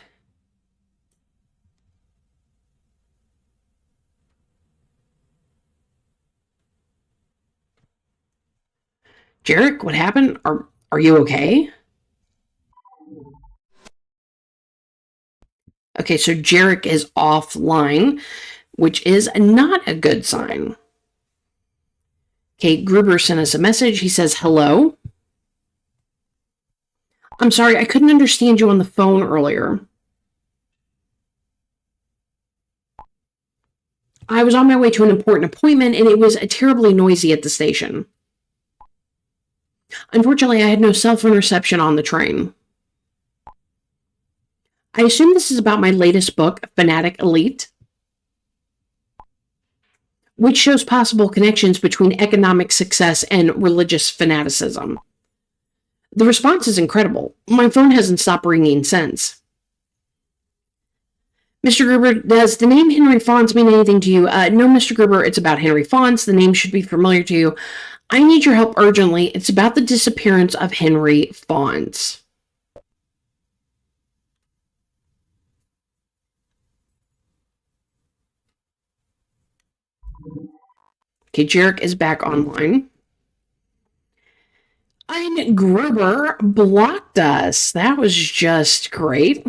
Jarek, what happened? Are you okay? Okay, so Jarek is offline, which is not a good sign. Okay, Gruber sent us a message. He says, hello. I'm sorry, I couldn't understand you on the phone earlier. I was on my way to an important appointment, and it was terribly noisy at the station. Unfortunately, I had no cell phone reception on the train. I assume this is about my latest book, Fanatic Elite, which shows possible connections between economic success and religious fanaticism. The response is incredible. My phone hasn't stopped ringing since. Mr. Gruber, does the name Henry Fonz mean anything to you? No, Mr. Gruber, it's about Henry Fonz. The name should be familiar to you. I need your help urgently. It's about the disappearance of Henry Fonz. Okay, Jarek is back online. And Gruber blocked us. That was just great.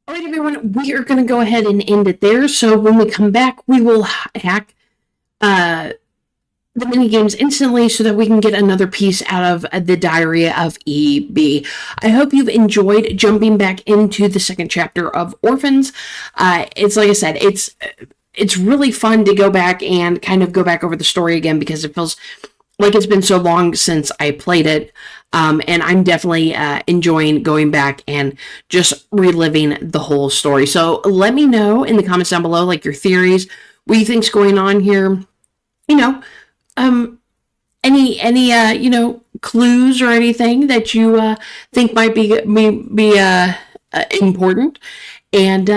All right, everyone, we are going to go ahead and end it there. So when we come back, we will hack the mini games instantly so that we can get another piece out of the Diary of E.B. I hope you've enjoyed jumping back into the second chapter of Orphans. It's like I said, it's really fun to go back and kind of go back over the story again because it feels like it's been so long since I played it. And I'm definitely enjoying going back and just reliving the whole story. So let me know in the comments down below, like your theories, what you think's going on here. You know, any clues or anything that you think might be important, and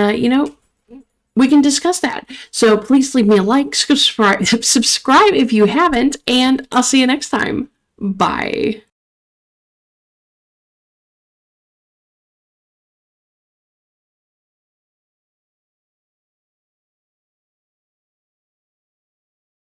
we can discuss that. So please leave me a like, subscribe if you haven't, and I'll see you next time. Bye.